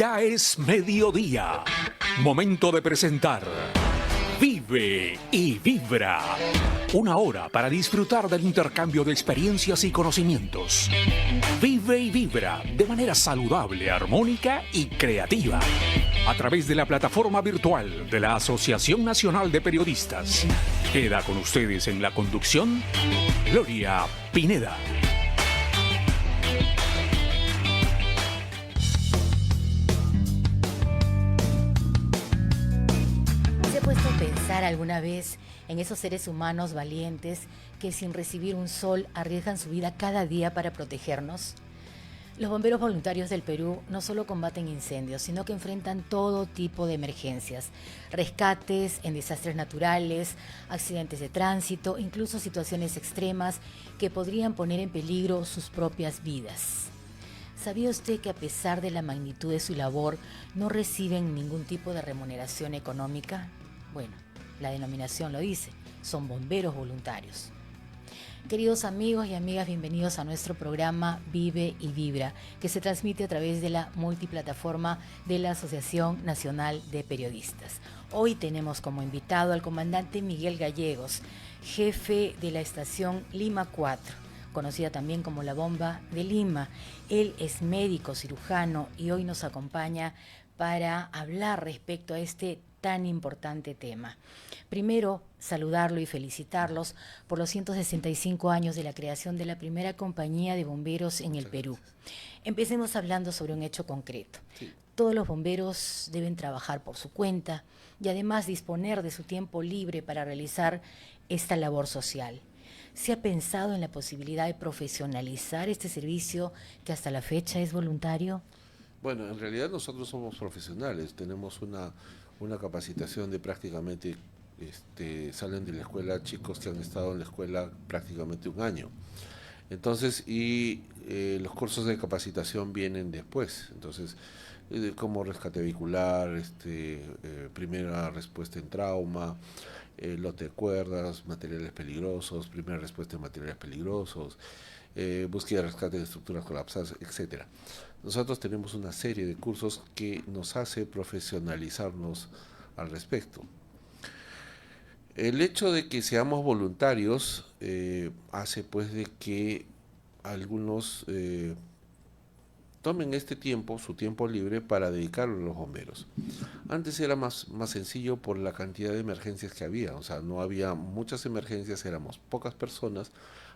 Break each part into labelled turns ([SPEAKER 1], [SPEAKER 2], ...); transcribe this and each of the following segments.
[SPEAKER 1] Ya es mediodía. Momento de presentar Vive y Vibra. Una hora para disfrutar del intercambio de experiencias y conocimientos. Vive y Vibra de manera saludable, armónica y creativa. A través de la plataforma virtual de la Asociación Nacional de Periodistas. Queda con ustedes en la conducción Gloria Pineda.
[SPEAKER 2] ¿Se ha puesto a pensar alguna vez en esos seres humanos valientes que sin recibir un sol arriesgan su vida cada día para protegernos? Los bomberos voluntarios del Perú no solo combaten incendios, sino que enfrentan todo tipo de emergencias, rescates en desastres naturales, accidentes de tránsito, incluso situaciones extremas que podrían poner en peligro sus propias vidas. ¿Sabía usted que a pesar de la magnitud de su labor, no reciben ningún tipo de remuneración económica? Bueno, la denominación lo dice, son bomberos voluntarios. Queridos amigos y amigas, bienvenidos a nuestro programa Vive y Vibra, que se transmite a través de la multiplataforma de la Asociación Nacional de Periodistas. Hoy tenemos como invitado al comandante Miguel Gallegos, jefe de la estación Lima 4, conocida también como la Bomba de Lima. Él es médico cirujano y hoy nos acompaña para hablar respecto a este tan importante tema. Primero, saludarlo y felicitarlos por los 165 años de la creación de la primera compañía de bomberos en el Perú. Empecemos hablando sobre un hecho concreto. Sí. Todos los bomberos deben trabajar por su cuenta y además disponer de su tiempo libre para realizar esta labor social. ¿Se ha pensado en la posibilidad de profesionalizar este servicio que hasta la fecha es voluntario?
[SPEAKER 3] Bueno, en realidad nosotros somos profesionales, tenemos una capacitación de prácticamente, salen de la escuela chicos que han estado en la escuela prácticamente un año. Entonces, los cursos de capacitación vienen después. Entonces, como rescate vehicular, primera respuesta en trauma, lote de cuerdas, materiales peligrosos, primera respuesta en materiales peligrosos, búsqueda y rescate de estructuras colapsadas, etcétera. Nosotros tenemos una serie de cursos que nos hace profesionalizarnos al respecto. El hecho de que seamos voluntarios hace pues de que algunos tomen este tiempo, su tiempo libre, para dedicarlo a los bomberos. Antes era más sencillo por la cantidad de emergencias que había, o sea, no había muchas emergencias, éramos pocas personas.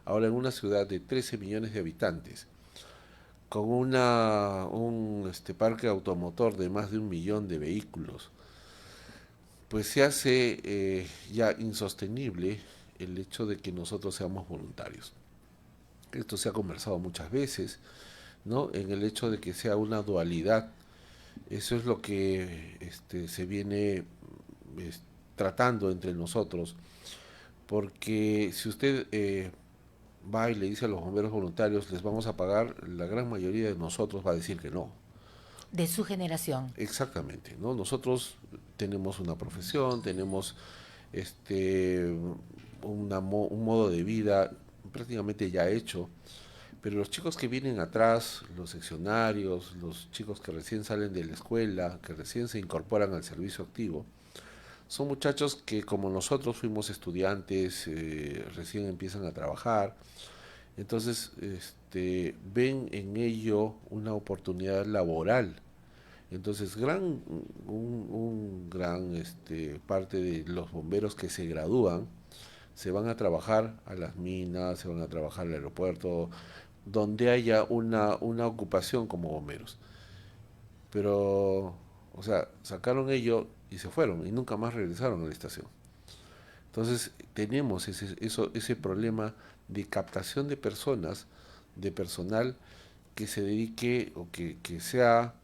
[SPEAKER 3] Ahora en una ciudad de 13 millones de habitantes, con un parque automotor de más de 1 millón de vehículos, pues se hace ya insostenible el hecho de que nosotros seamos voluntarios. Esto se ha conversado muchas veces, ¿no? En el hecho de que sea una dualidad. Eso es lo que se viene tratando entre nosotros, porque si usted va y le dice a los bomberos voluntarios, les vamos a pagar, la gran mayoría de nosotros va a decir que no.
[SPEAKER 2] De su generación.
[SPEAKER 3] Exactamente, ¿no? Nosotros tenemos una profesión, tenemos un modo de vida prácticamente ya hecho, pero los chicos que vienen atrás, los seccionarios, los chicos que recién salen de la escuela, que recién se incorporan al servicio activo, son muchachos que como nosotros fuimos estudiantes, recién empiezan a trabajar. Entonces ven en ello una oportunidad laboral. Entonces un gran parte de los bomberos que se gradúan se van a trabajar a las minas, se van a trabajar al aeropuerto, donde haya una ocupación como bomberos. Pero, o sea, sacaron ello y se fueron y nunca más regresaron a la estación. Entonces tenemos ese problema de captación de personas, de personal que se dedique o que sea,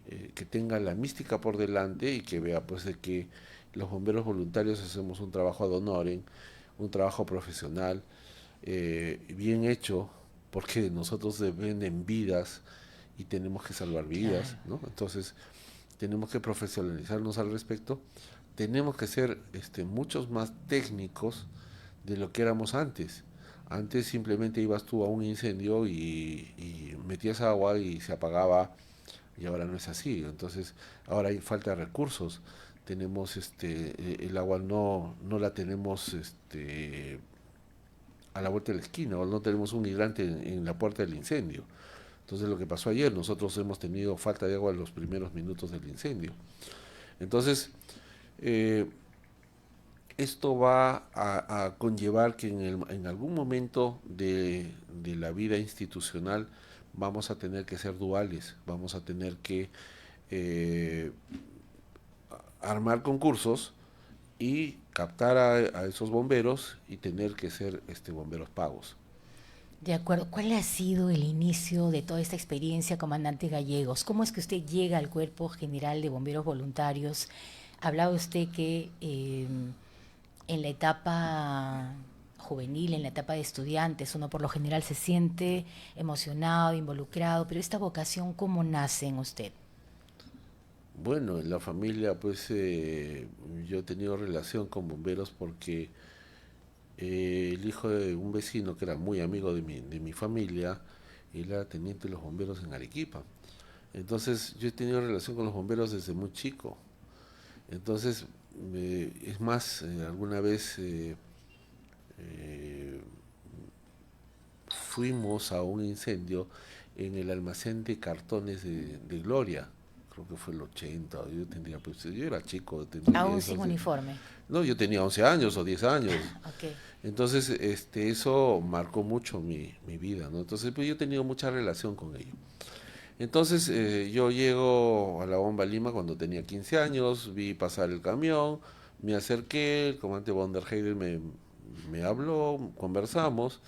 [SPEAKER 3] que tenga la mística por delante y que vea pues de que los bomberos voluntarios hacemos un trabajo ad honorem, un trabajo profesional, bien hecho, porque nosotros dependen vidas y tenemos que salvar vidas, ¿no? Entonces tenemos que profesionalizarnos al respecto, tenemos que ser muchos más técnicos de lo que éramos antes. Antes simplemente ibas tú a un incendio y metías agua y se apagaba y ahora no es así. Entonces, ahora hay falta de recursos. Tenemos el agua no la tenemos a la vuelta de la esquina, o no tenemos un hidrante en la puerta del incendio. Entonces, lo que pasó ayer, nosotros hemos tenido falta de agua en los primeros minutos del incendio. Entonces, eh, esto va a conllevar que en algún momento de la vida institucional vamos a tener que ser duales, vamos a tener que eh, armar concursos y captar a esos bomberos y tener que ser bomberos pagos.
[SPEAKER 2] De acuerdo. ¿Cuál ha sido el inicio de toda esta experiencia, comandante Gallegos? ¿Cómo es que usted llega al Cuerpo General de Bomberos Voluntarios? Hablaba usted que en la etapa juvenil, en la etapa de estudiantes, uno por lo general se siente emocionado, involucrado, pero esta vocación, ¿cómo nace en usted?
[SPEAKER 3] Bueno, en la familia pues yo he tenido relación con bomberos porque el hijo de un vecino que era muy amigo de mi familia, él era teniente de los bomberos en Arequipa. Entonces yo he tenido relación con los bomberos desde muy chico. Entonces, es más, alguna vez eh, fuimos a un incendio en el almacén de cartones de Gloria. Creo que fue el 80, yo tendría, pues yo era chico, tendría
[SPEAKER 2] Aún
[SPEAKER 3] 10,
[SPEAKER 2] sin
[SPEAKER 3] 11.
[SPEAKER 2] uniforme.
[SPEAKER 3] No, yo tenía 11 años o 10 años.
[SPEAKER 2] Ok.
[SPEAKER 3] Entonces, eso marcó mucho mi vida, ¿no? Entonces, pues yo he tenido mucha relación con ello. Entonces, yo llego a la Bomba Lima cuando tenía 15 años, vi pasar el camión, me acerqué, el comandante von der Heyden me habló, conversamos,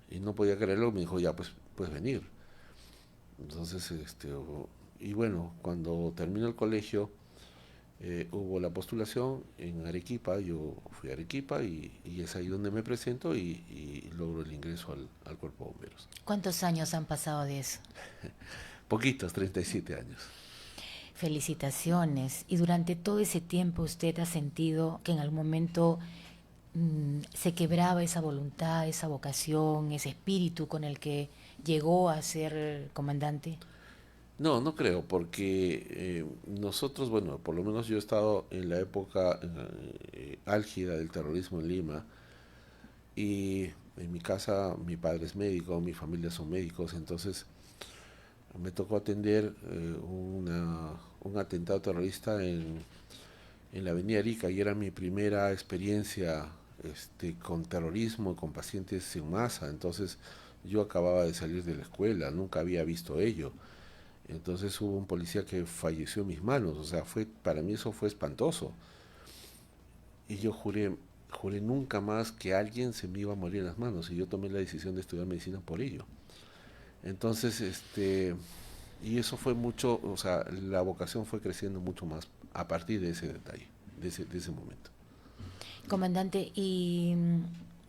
[SPEAKER 3] y no podía creerlo, me dijo, ya, pues, puedes venir. Entonces, y bueno, cuando terminó el colegio, hubo la postulación en Arequipa, yo fui a Arequipa y es ahí donde me presento y logro el ingreso al Cuerpo de Bomberos.
[SPEAKER 2] ¿Cuántos años han pasado de eso?
[SPEAKER 3] Poquitos, 37 años.
[SPEAKER 2] Felicitaciones. Y durante todo ese tiempo usted ha sentido que en algún momento se quebraba esa voluntad, esa vocación, ese espíritu con el que llegó a ser comandante.
[SPEAKER 3] No, no creo, porque nosotros, bueno, por lo menos yo he estado en la época álgida del terrorismo en Lima y en mi casa mi padre es médico, mi familia son médicos, entonces me tocó atender un atentado terrorista en la Avenida Arica y era mi primera experiencia con terrorismo, con pacientes en masa, entonces yo acababa de salir de la escuela, nunca había visto ello. Entonces hubo un policía que falleció en mis manos, o sea, para mí eso fue espantoso. Y yo juré nunca más que alguien se me iba a morir en las manos y yo tomé la decisión de estudiar medicina por ello. Entonces, y eso fue mucho, o sea, la vocación fue creciendo mucho más a partir de ese detalle, de ese momento.
[SPEAKER 2] Comandante, ¿y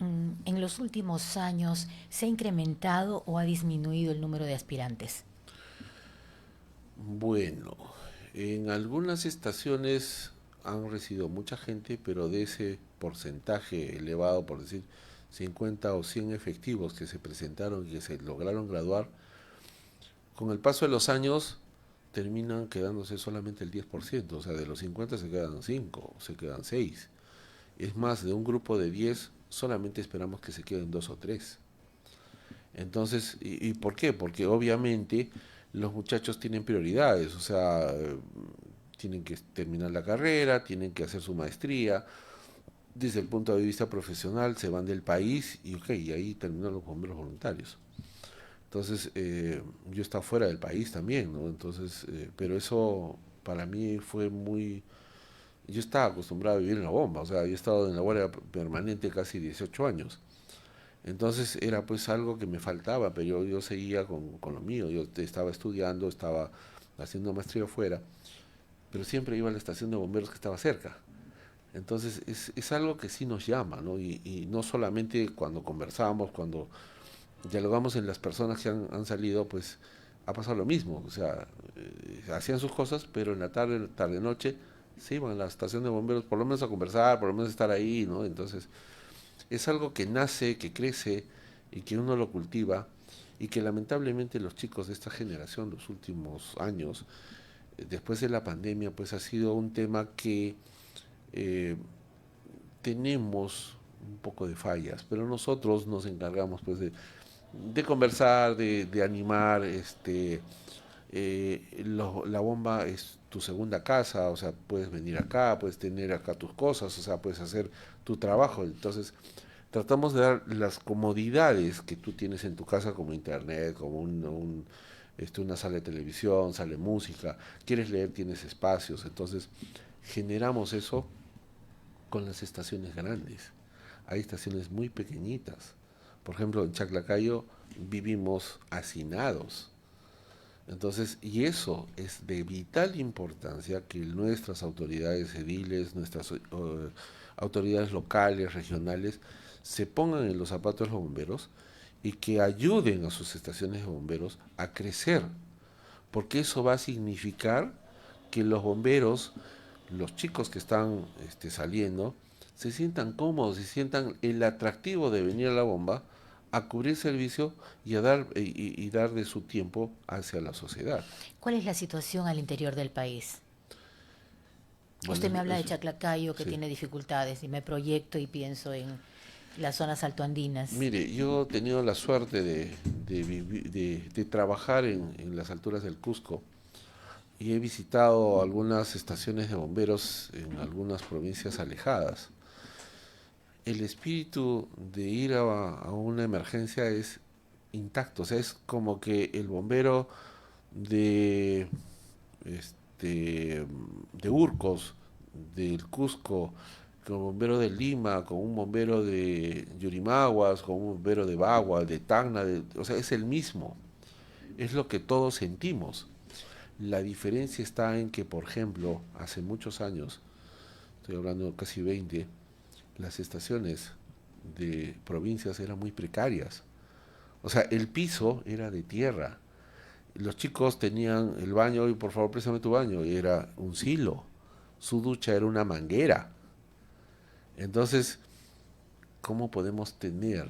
[SPEAKER 2] en los últimos años se ha incrementado o ha disminuido el número de aspirantes?
[SPEAKER 3] Bueno, en algunas estaciones han recibido mucha gente, pero de ese porcentaje elevado, por decir 50 o 100 efectivos que se presentaron y que se lograron graduar, con el paso de los años terminan quedándose solamente el 10%, o sea, de los 50 se quedan 5, se quedan 6. Es más, de un grupo de 10 solamente esperamos que se queden 2 o 3. Entonces, ¿y por qué? Porque obviamente los muchachos tienen prioridades, o sea, tienen que terminar la carrera, tienen que hacer su maestría, desde el punto de vista profesional se van del país y ok, y ahí terminan los bomberos voluntarios. Entonces, yo estaba fuera del país también, ¿no? Entonces, pero eso para mí fue muy... Yo estaba acostumbrado a vivir en la bomba, o sea, yo he estado en la guardia permanente casi 18 años. Entonces era pues algo que me faltaba, pero yo seguía con lo mío, yo estaba estudiando, estaba haciendo maestría afuera, pero siempre iba a la estación de bomberos que estaba cerca. Entonces es algo que sí nos llama, ¿no? Y no solamente cuando conversamos, cuando dialogamos en las personas que han salido, pues ha pasado lo mismo, o sea, hacían sus cosas, pero en la tarde, noche, se iban a la estación de bomberos, por lo menos a conversar, por lo menos estar ahí, ¿no? Entonces es algo que nace, que crece y que uno lo cultiva y que lamentablemente los chicos de esta generación, los últimos años, después de la pandemia, pues ha sido un tema que tenemos un poco de fallas, pero nosotros nos encargamos pues de conversar, de animar, la bomba es tu segunda casa, o sea, puedes venir acá, puedes tener acá tus cosas, o sea, puedes hacer tu trabajo. Entonces, tratamos de dar las comodidades que tú tienes en tu casa, como internet, como una sala de televisión, sala de música, quieres leer, tienes espacios. Entonces, generamos eso con las estaciones grandes. Hay estaciones muy pequeñitas. Por ejemplo, en Chaclacayo vivimos hacinados. Entonces, y eso es de vital importancia que nuestras autoridades ediles, nuestras autoridades locales, regionales, se pongan en los zapatos de los bomberos y que ayuden a sus estaciones de bomberos a crecer, porque eso va a significar que los bomberos, los chicos que están saliendo, se sientan cómodos, se sientan el atractivo de venir a la bomba a cubrir servicio y a dar y dar de su tiempo hacia la sociedad.
[SPEAKER 2] ¿Cuál es la situación al interior del país?
[SPEAKER 3] Bueno,
[SPEAKER 2] Usted me habla de Chaclacayo, que
[SPEAKER 3] sí.
[SPEAKER 2] tiene dificultades, y me proyecto y pienso en las zonas altoandinas.
[SPEAKER 3] Mire, yo he tenido la suerte de trabajar en las alturas del Cusco y he visitado algunas estaciones de bomberos en algunas provincias alejadas. El espíritu de ir a una emergencia es intacto, o sea, es como que el bombero de, de Urcos, del Cusco, con un bombero de Lima, con un bombero de Yurimaguas, con un bombero de Bagua, de Tacna, o sea, es el mismo, es lo que todos sentimos. La diferencia está en que, por ejemplo, hace muchos años, estoy hablando casi 20, las estaciones de provincias eran muy precarias. O sea, el piso era de tierra. Los chicos tenían el baño, y por favor, préstame tu baño, y era un silo. Su ducha era una manguera. Entonces, ¿cómo podemos tener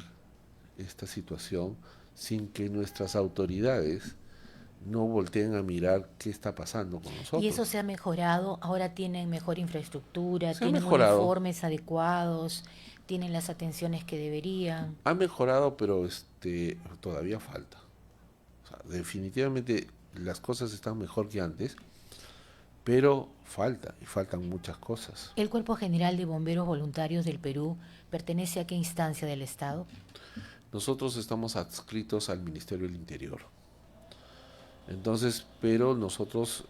[SPEAKER 3] esta situación sin que nuestras autoridades no volteen a mirar qué está pasando con nosotros?
[SPEAKER 2] Y eso se ha mejorado, ahora tienen mejor infraestructura,
[SPEAKER 3] Se ha
[SPEAKER 2] tienen
[SPEAKER 3] mejorado,
[SPEAKER 2] uniformes adecuados, tienen las atenciones que deberían.
[SPEAKER 3] ha mejorado, pero todavía falta. O sea, definitivamente las cosas están mejor que antes, pero falta, y faltan muchas cosas.
[SPEAKER 2] ¿El Cuerpo General de Bomberos Voluntarios del Perú pertenece a qué instancia del Estado?
[SPEAKER 3] Nosotros estamos adscritos al Ministerio del Interior. Entonces, pero nosotros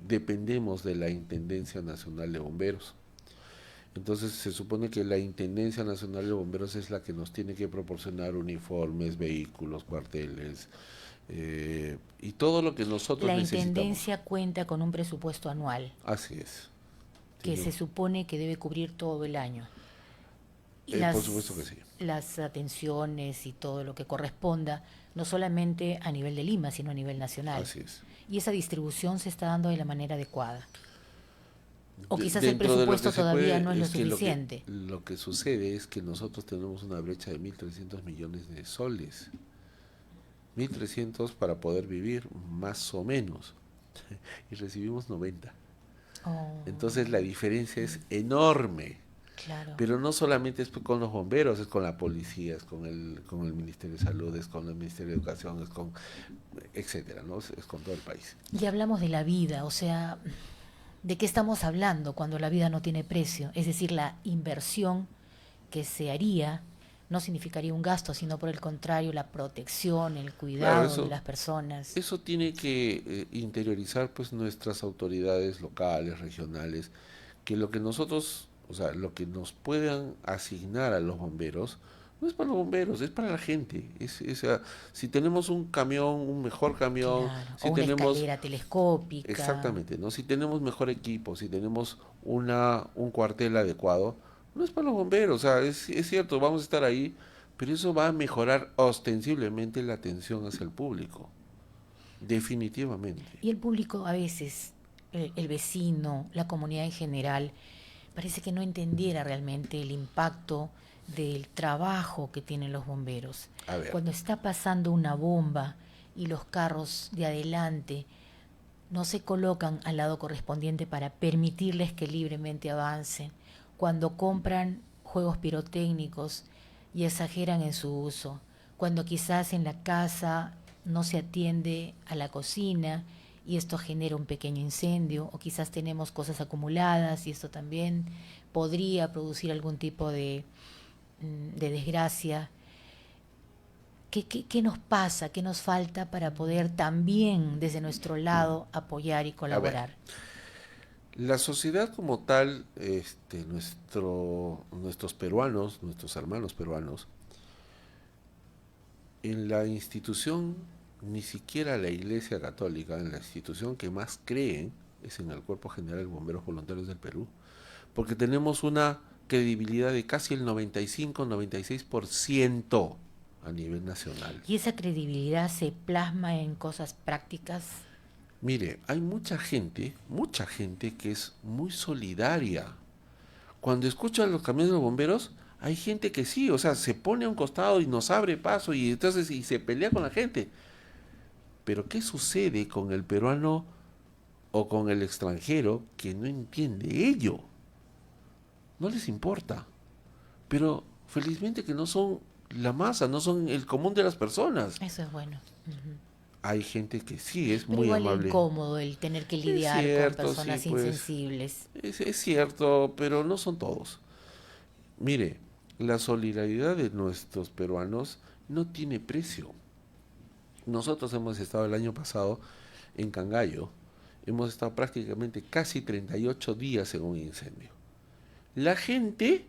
[SPEAKER 3] dependemos de la Intendencia Nacional de Bomberos. Entonces se supone que la Intendencia Nacional de Bomberos es la que nos tiene que proporcionar uniformes, vehículos, cuarteles y todo lo que nosotros
[SPEAKER 2] La
[SPEAKER 3] necesitamos.
[SPEAKER 2] Intendencia cuenta con un presupuesto anual
[SPEAKER 3] Así es.
[SPEAKER 2] que
[SPEAKER 3] Tiene-
[SPEAKER 2] se supone que debe cubrir todo el año. Y
[SPEAKER 3] por supuesto que sí.
[SPEAKER 2] las atenciones y todo lo que corresponda, no solamente a nivel de Lima, sino a nivel nacional.
[SPEAKER 3] Así es.
[SPEAKER 2] Y esa distribución se está dando de la manera adecuada. O quizás el
[SPEAKER 3] Dentro de lo
[SPEAKER 2] presupuesto
[SPEAKER 3] que se
[SPEAKER 2] todavía
[SPEAKER 3] puede,
[SPEAKER 2] no es lo
[SPEAKER 3] que
[SPEAKER 2] suficiente.
[SPEAKER 3] lo que sucede es que nosotros tenemos una brecha de 1.300 millones de soles. 1.300 para poder vivir, más o menos. Y recibimos 90.
[SPEAKER 2] Oh,
[SPEAKER 3] Entonces la diferencia es enorme.
[SPEAKER 2] claro.
[SPEAKER 3] Pero no solamente es con los bomberos, es con la policía, es con el Ministerio de Salud, es con el Ministerio de Educación, es con, etcétera, ¿no? Es con todo el país.
[SPEAKER 2] Y hablamos de la vida, o sea, ¿de qué estamos hablando cuando la vida no tiene precio? Es decir, la inversión que se haría no significaría un gasto, sino por el contrario, la protección, el cuidado
[SPEAKER 3] Claro,
[SPEAKER 2] de las personas.
[SPEAKER 3] eso tiene que interiorizar pues nuestras autoridades locales, regionales, que lo que nosotros, o sea, lo que nos puedan asignar a los bomberos, no es para los bomberos, es para la gente. Si tenemos un camión, un mejor camión,
[SPEAKER 2] Claro. O
[SPEAKER 3] si
[SPEAKER 2] una
[SPEAKER 3] tenemos,
[SPEAKER 2] escalera telescópica.
[SPEAKER 3] exactamente, ¿no? Si tenemos mejor equipo, si tenemos un cuartel adecuado, no es para los bomberos, o sea, es cierto, vamos a estar ahí, pero eso va a mejorar ostensiblemente la atención hacia el público, definitivamente.
[SPEAKER 2] Y el público a veces, el vecino, la comunidad en general, parece que no entendiera realmente el impacto del trabajo que tienen los bomberos.
[SPEAKER 3] A ver.
[SPEAKER 2] Cuando está pasando una bomba y los carros de adelante no se colocan al lado correspondiente para permitirles que libremente avancen, cuando compran juegos pirotécnicos y exageran en su uso, cuando quizás en la casa no se atiende a la cocina y esto genera un pequeño incendio, o quizás tenemos cosas acumuladas y esto también podría producir algún tipo de desgracia. ¿Qué nos pasa? ¿Qué nos falta para poder también desde nuestro lado apoyar y
[SPEAKER 3] A ver,
[SPEAKER 2] colaborar?
[SPEAKER 3] la sociedad como tal, nuestros peruanos, nuestros hermanos peruanos, en la institución, ni siquiera la Iglesia Católica, en la institución que más creen es en el Cuerpo General de Bomberos Voluntarios del Perú, porque tenemos una credibilidad de casi el 95-96% a nivel nacional.
[SPEAKER 2] ¿Y esa credibilidad se plasma en cosas prácticas?
[SPEAKER 3] Mire, hay mucha gente que es muy solidaria. Cuando escuchan los camiones de los bomberos, hay gente que sí, o sea, se pone a un costado y nos abre paso y entonces y se pelea con la gente. Pero ¿qué sucede con el peruano o con el extranjero que no entiende ello? No les importa. Pero felizmente que no son la masa, no son el común de las personas.
[SPEAKER 2] Eso es bueno. Ujú.
[SPEAKER 3] Hay gente que sí es
[SPEAKER 2] Pero
[SPEAKER 3] muy
[SPEAKER 2] igual es
[SPEAKER 3] amable.
[SPEAKER 2] incómodo el tener que
[SPEAKER 3] Es
[SPEAKER 2] lidiar con
[SPEAKER 3] cierto,
[SPEAKER 2] personas
[SPEAKER 3] sí, pues
[SPEAKER 2] insensibles.
[SPEAKER 3] es cierto, pero no son todos. Mire, la solidaridad de nuestros peruanos no tiene precio. Nosotros hemos estado el año pasado en Cangallo, hemos estado prácticamente casi 38 días en un incendio. La gente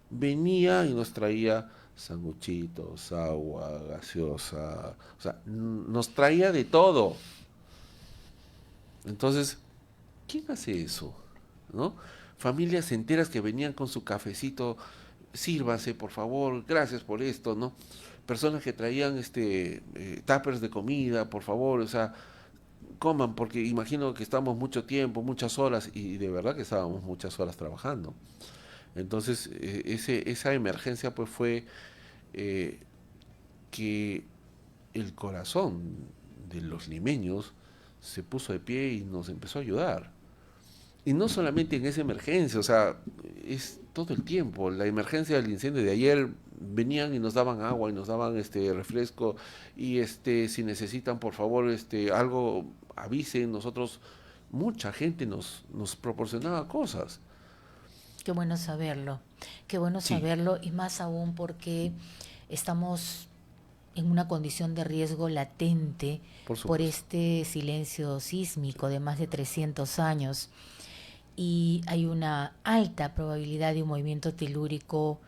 [SPEAKER 3] venía y nos traía sanguchitos, agua, gaseosa, o sea, nos traía de todo. Entonces, ¿quién hace eso? ¿No? Familias enteras que venían con su cafecito, sírvase, por favor, gracias por esto, ¿no? Personas que traían tuppers de comida, por favor, o sea, coman, porque imagino que estamos mucho tiempo, muchas horas, y de verdad que estábamos muchas horas trabajando. Entonces, esa emergencia pues fue eh, que el corazón de los limeños se puso de pie y nos empezó a ayudar. Y no solamente en esa emergencia, o sea, es todo el tiempo. La emergencia del incendio de ayer venían y nos daban agua y nos daban refresco y si necesitan por favor algo avisen, nosotros mucha gente nos proporcionaba cosas.
[SPEAKER 2] Qué bueno
[SPEAKER 3] Sí,
[SPEAKER 2] saberlo y más aún porque estamos en una condición de riesgo latente
[SPEAKER 3] por
[SPEAKER 2] por
[SPEAKER 3] supuesto.
[SPEAKER 2] este silencio sísmico de más de 300 años y hay una alta probabilidad de un movimiento telúrico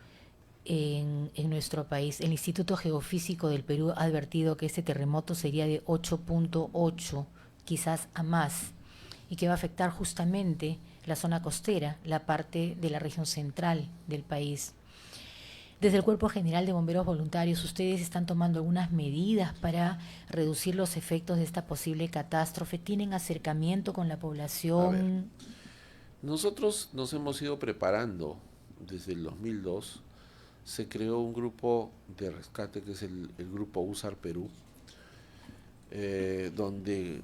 [SPEAKER 2] en nuestro país. El Instituto Geofísico del Perú ha advertido que este terremoto sería de 8.8, quizás a más, y que va a afectar justamente la zona costera, la parte de la región central del país. Desde el Cuerpo General de Bomberos Voluntarios, ¿ustedes están tomando algunas medidas para reducir los efectos de esta posible catástrofe? ¿Tienen acercamiento con la
[SPEAKER 3] A ver,
[SPEAKER 2] población?
[SPEAKER 3] nosotros nos hemos ido preparando desde el 2002. Se creó un grupo de rescate que es el grupo USAR Perú, donde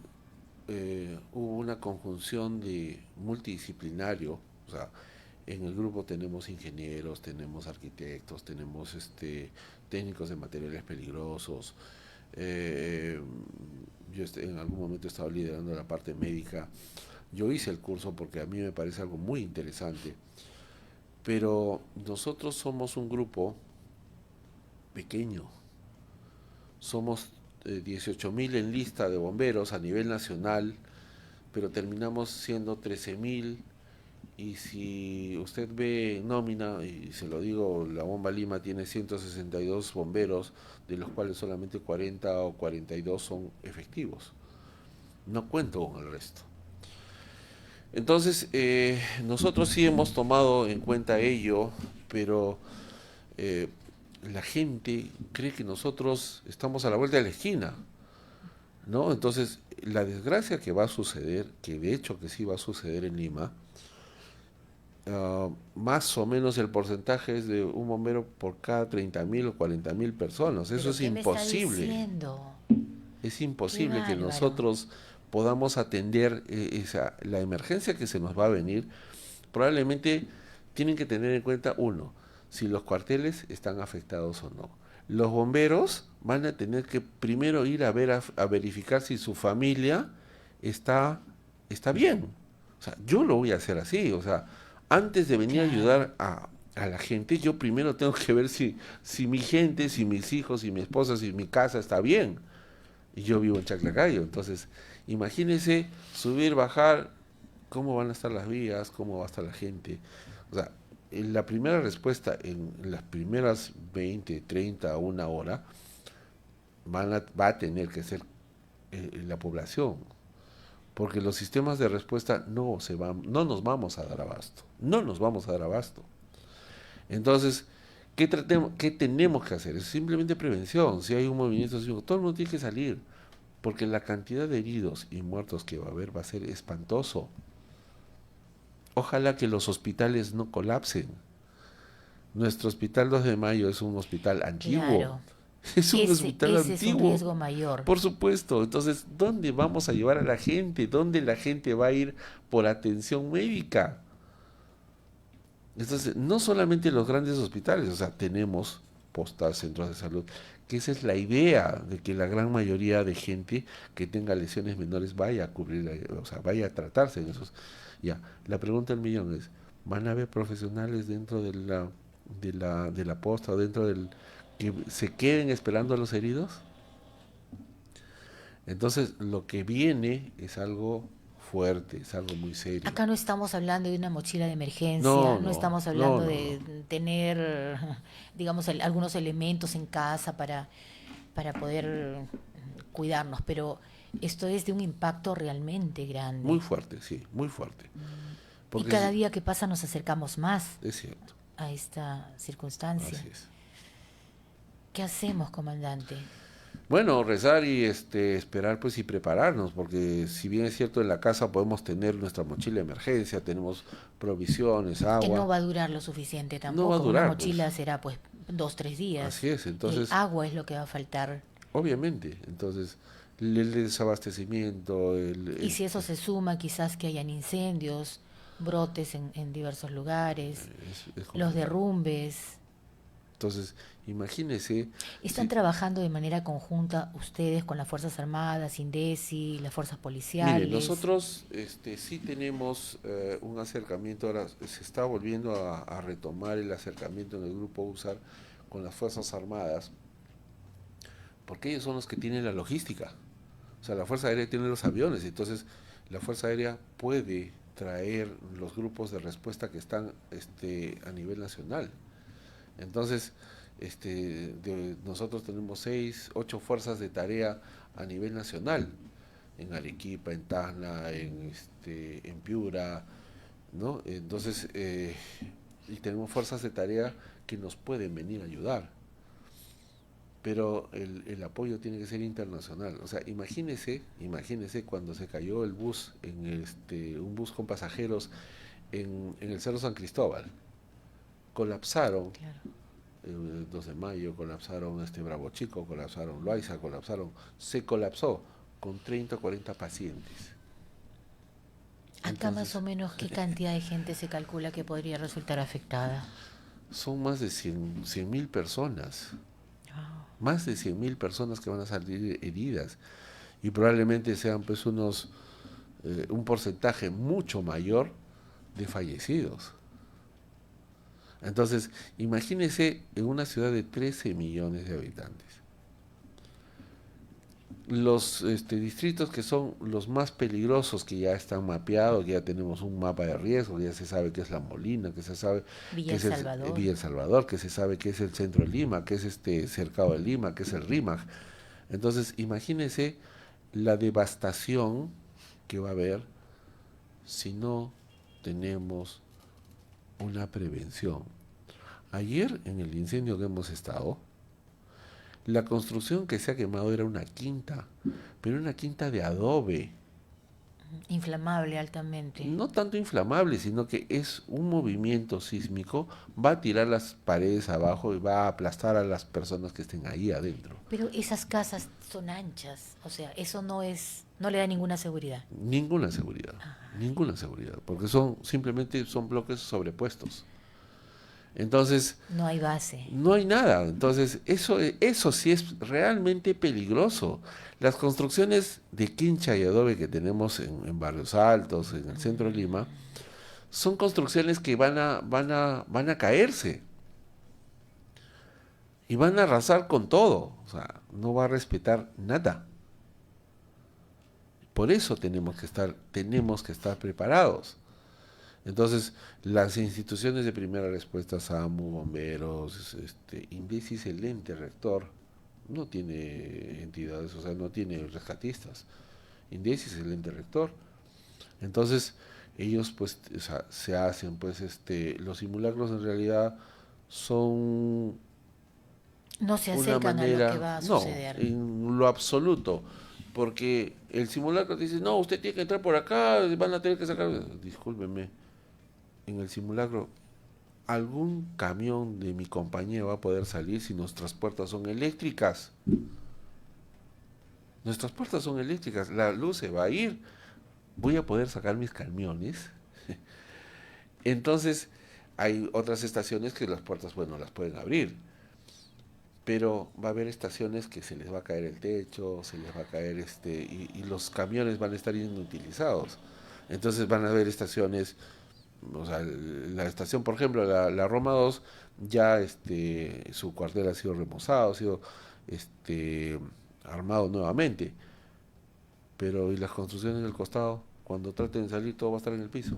[SPEAKER 3] hubo una conjunción de multidisciplinario, o sea, en el grupo tenemos ingenieros, tenemos arquitectos, tenemos técnicos de materiales peligrosos. eh, yo en algún momento he estado liderando la parte médica. Yo hice el curso porque a mí me parece algo muy interesante, pero nosotros somos un grupo pequeño. Somos 18.000 en lista de bomberos a nivel nacional, pero terminamos siendo 13.000. Y si usted ve nómina, y se lo digo, la Bomba Lima tiene 162 bomberos, de los cuales solamente 40 o 42 son efectivos. No cuento con el resto. Entonces, nosotros sí hemos tomado en cuenta ello, pero eh, la gente cree que nosotros estamos a la vuelta de la esquina, ¿no? Entonces, la desgracia que va a suceder, que de hecho que sí va a suceder en Lima, más o menos el porcentaje es de un bombero por cada 30.000 o 40.000 personas. Eso
[SPEAKER 2] ¿Pero
[SPEAKER 3] es
[SPEAKER 2] qué me está
[SPEAKER 3] imposible.
[SPEAKER 2] diciendo?
[SPEAKER 3] Es
[SPEAKER 2] Qué
[SPEAKER 3] imposible que
[SPEAKER 2] bárbaro.
[SPEAKER 3] nosotros podamos atender la emergencia que se nos va a venir. Probablemente tienen que tener en cuenta, uno, si los cuarteles están afectados o no. Los bomberos van a tener que primero ir a ver a verificar si su familia está, está bien. O sea, yo lo voy a hacer así. O sea, antes de venir a
[SPEAKER 2] Claro.
[SPEAKER 3] ayudar a la gente, yo primero tengo que ver si mi gente, si mis hijos, si mi esposa, si mi casa está bien. Y yo vivo en Chaclacayo. Entonces, imagínese subir, bajar, cómo van a estar las vías, cómo va a estar la gente. O sea, en la primera respuesta, en las primeras 20, 30, una hora, va a tener que ser la población, porque los sistemas de respuesta no nos vamos a dar abasto, no nos vamos a dar abasto. Entonces, ¿qué tenemos que hacer? Es simplemente prevención. Si hay un movimiento, todo el mundo tiene que salir, porque la cantidad de heridos y muertos que va a haber va a ser espantoso. Ojalá que los hospitales no colapsen. Nuestro hospital 2 de Mayo es un hospital antiguo.
[SPEAKER 2] Claro.
[SPEAKER 3] Es un hospital
[SPEAKER 2] Ese es un
[SPEAKER 3] antiguo,
[SPEAKER 2] riesgo mayor.
[SPEAKER 3] por supuesto. Entonces, ¿dónde vamos a llevar a la gente? ¿Dónde la gente va a ir por atención médica? Entonces, no solamente los grandes hospitales, o sea, tenemos postas, centros de salud, que esa es la idea de que la gran mayoría de gente que tenga lesiones menores vaya a cubrir, o sea, vaya a tratarse en esos. Ya, la pregunta del millón es, ¿van a haber profesionales dentro de la posta, dentro del que se queden esperando a los heridos? Entonces, lo que viene es algo fuerte, es algo muy serio.
[SPEAKER 2] Acá no estamos hablando de una mochila de emergencia,
[SPEAKER 3] No,
[SPEAKER 2] no
[SPEAKER 3] no,
[SPEAKER 2] estamos
[SPEAKER 3] no,
[SPEAKER 2] hablando
[SPEAKER 3] no, no.
[SPEAKER 2] de tener, digamos, algunos elementos en casa para poder cuidarnos, pero esto es de un impacto realmente
[SPEAKER 3] Muy
[SPEAKER 2] grande.
[SPEAKER 3] fuerte, sí, muy fuerte.
[SPEAKER 2] Y
[SPEAKER 3] Porque
[SPEAKER 2] cada día que pasa nos acercamos más
[SPEAKER 3] es cierto,
[SPEAKER 2] a esta circunstancia.
[SPEAKER 3] así es.
[SPEAKER 2] ¿Qué hacemos, comandante?
[SPEAKER 3] Bueno, rezar y esperar pues y prepararnos, porque si bien es cierto en la casa podemos tener nuestra mochila de emergencia, tenemos provisiones,
[SPEAKER 2] Que no
[SPEAKER 3] agua,
[SPEAKER 2] va a durar lo suficiente
[SPEAKER 3] no va a
[SPEAKER 2] tampoco. Una
[SPEAKER 3] durar, pues.
[SPEAKER 2] mochila será pues 2, 3 días.
[SPEAKER 3] Así es,
[SPEAKER 2] El
[SPEAKER 3] entonces,
[SPEAKER 2] agua es lo que va a faltar.
[SPEAKER 3] obviamente, entonces el desabastecimiento,
[SPEAKER 2] Y si eso se suma, quizás que hayan incendios, brotes en diversos lugares,
[SPEAKER 3] es
[SPEAKER 2] los
[SPEAKER 3] complicado.
[SPEAKER 2] derrumbes.
[SPEAKER 3] Entonces, imagínese,
[SPEAKER 2] ¿Están
[SPEAKER 3] si,
[SPEAKER 2] trabajando de manera conjunta ustedes con las Fuerzas Armadas, INDECI, las fuerzas
[SPEAKER 3] mire,
[SPEAKER 2] policiales?
[SPEAKER 3] nosotros sí tenemos un acercamiento, ahora se está volviendo a retomar el acercamiento en el grupo USAR con las Fuerzas Armadas, porque ellos son los que tienen la logística. O sea, la Fuerza Aérea tiene los aviones, entonces la Fuerza Aérea puede traer los grupos de respuesta que están a nivel nacional. Entonces, nosotros tenemos 6, 8 fuerzas de tarea a nivel nacional, en Arequipa, en Tacna, en Piura, ¿no? Entonces, y tenemos fuerzas de tarea que nos pueden venir a ayudar, pero el apoyo tiene que ser internacional. O sea, imagínese cuando se cayó el bus, un bus con pasajeros en el Cerro San Cristóbal, colapsaron
[SPEAKER 2] Claro.
[SPEAKER 3] el 2 de mayo, colapsaron Bravo Chico, colapsaron Loaiza, se colapsó con 30 o 40 pacientes.
[SPEAKER 2] Acá más
[SPEAKER 3] Entonces,
[SPEAKER 2] o menos qué cantidad de gente se calcula que podría resultar afectada.
[SPEAKER 3] son más de 100.000 personas,
[SPEAKER 2] Ah,
[SPEAKER 3] más de 100.000 personas que van a salir heridas y probablemente sean pues un porcentaje mucho mayor de fallecidos. Entonces, imagínese en una ciudad de 13 millones de habitantes. Los distritos que son los más peligrosos, que ya están mapeados, que ya tenemos un mapa de riesgo, que ya se sabe que es La Molina, que se sabe
[SPEAKER 2] Villa
[SPEAKER 3] que
[SPEAKER 2] El
[SPEAKER 3] es el
[SPEAKER 2] Salvador.
[SPEAKER 3] Villa El Salvador, que se sabe que es el centro de Lima, que es cercado de Lima, que es el RIMAG. Entonces, imagínese la devastación que va a haber si no tenemos una prevención. Ayer, en el incendio que hemos estado, la construcción que se ha quemado era una quinta, pero una quinta de adobe.
[SPEAKER 2] Inflamable altamente.
[SPEAKER 3] No tanto inflamable, sino que es un movimiento sísmico, va a tirar las paredes abajo y va a aplastar a las personas que estén ahí adentro.
[SPEAKER 2] Pero esas casas son anchas, o sea, eso no le da ninguna seguridad.
[SPEAKER 3] Ninguna seguridad, porque simplemente son bloques sobrepuestos. Entonces,
[SPEAKER 2] No hay base.
[SPEAKER 3] no hay nada. Entonces, eso sí es realmente peligroso. Las construcciones de quincha y adobe que tenemos en Barrios Altos, en el centro de Lima, son construcciones que van a caerse y van a arrasar con todo. O sea, no va a respetar nada. Por eso tenemos que estar preparados. Entonces, las instituciones de primera respuesta, SAMU, bomberos, INDECI es el ente rector, no tiene entidades, o sea, no tiene rescatistas. INDECI es el ente rector. Entonces, ellos pues, o sea, se hacen, pues, los simulacros en realidad son
[SPEAKER 2] No se
[SPEAKER 3] una
[SPEAKER 2] acercan a lo
[SPEAKER 3] manera,
[SPEAKER 2] que va a
[SPEAKER 3] no,
[SPEAKER 2] suceder.
[SPEAKER 3] en lo absoluto, porque el simulacro dice, no, usted tiene que entrar por acá, van a tener que sacar, discúlpeme, en el simulacro, ¿algún camión de mi compañía va a poder salir si nuestras puertas son eléctricas? Nuestras puertas son eléctricas, la luz se va a ir, voy a poder sacar mis camiones. Entonces, hay otras estaciones que las puertas, bueno, las pueden abrir, pero va a haber estaciones que se les va a caer el techo, se les va a caer y los camiones van a estar inutilizados. Entonces van a haber estaciones, o sea, la estación, por ejemplo, la Roma 2, ya su cuartel ha sido remozado, ha sido armado nuevamente, pero ¿y las construcciones del costado? Cuando traten de salir todo va a estar en el piso.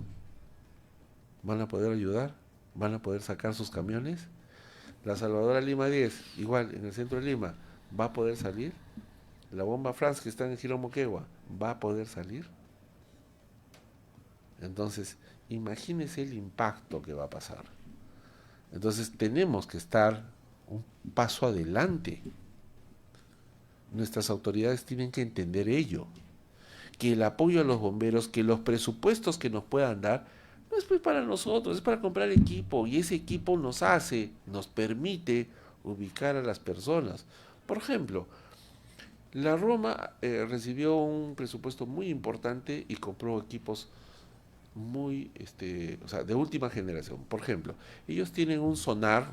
[SPEAKER 3] ¿Van a poder ayudar? ¿Van a poder sacar sus camiones? La Salvadora Lima 10, igual, en el centro de Lima, ¿va a poder salir? La bomba France que está en Girón Moquegua, ¿va a poder salir? Entonces, imagínese el impacto que va a pasar. Entonces, tenemos que estar un paso adelante. Nuestras autoridades tienen que entender ello. Que el apoyo a los bomberos, que los presupuestos que nos puedan dar, no es pues para nosotros, es para comprar equipo. Y ese equipo nos permite ubicar a las personas. Por ejemplo, la Roma recibió un presupuesto muy importante y compró equipos muy, o sea, de última generación. Por ejemplo, ellos tienen un sonar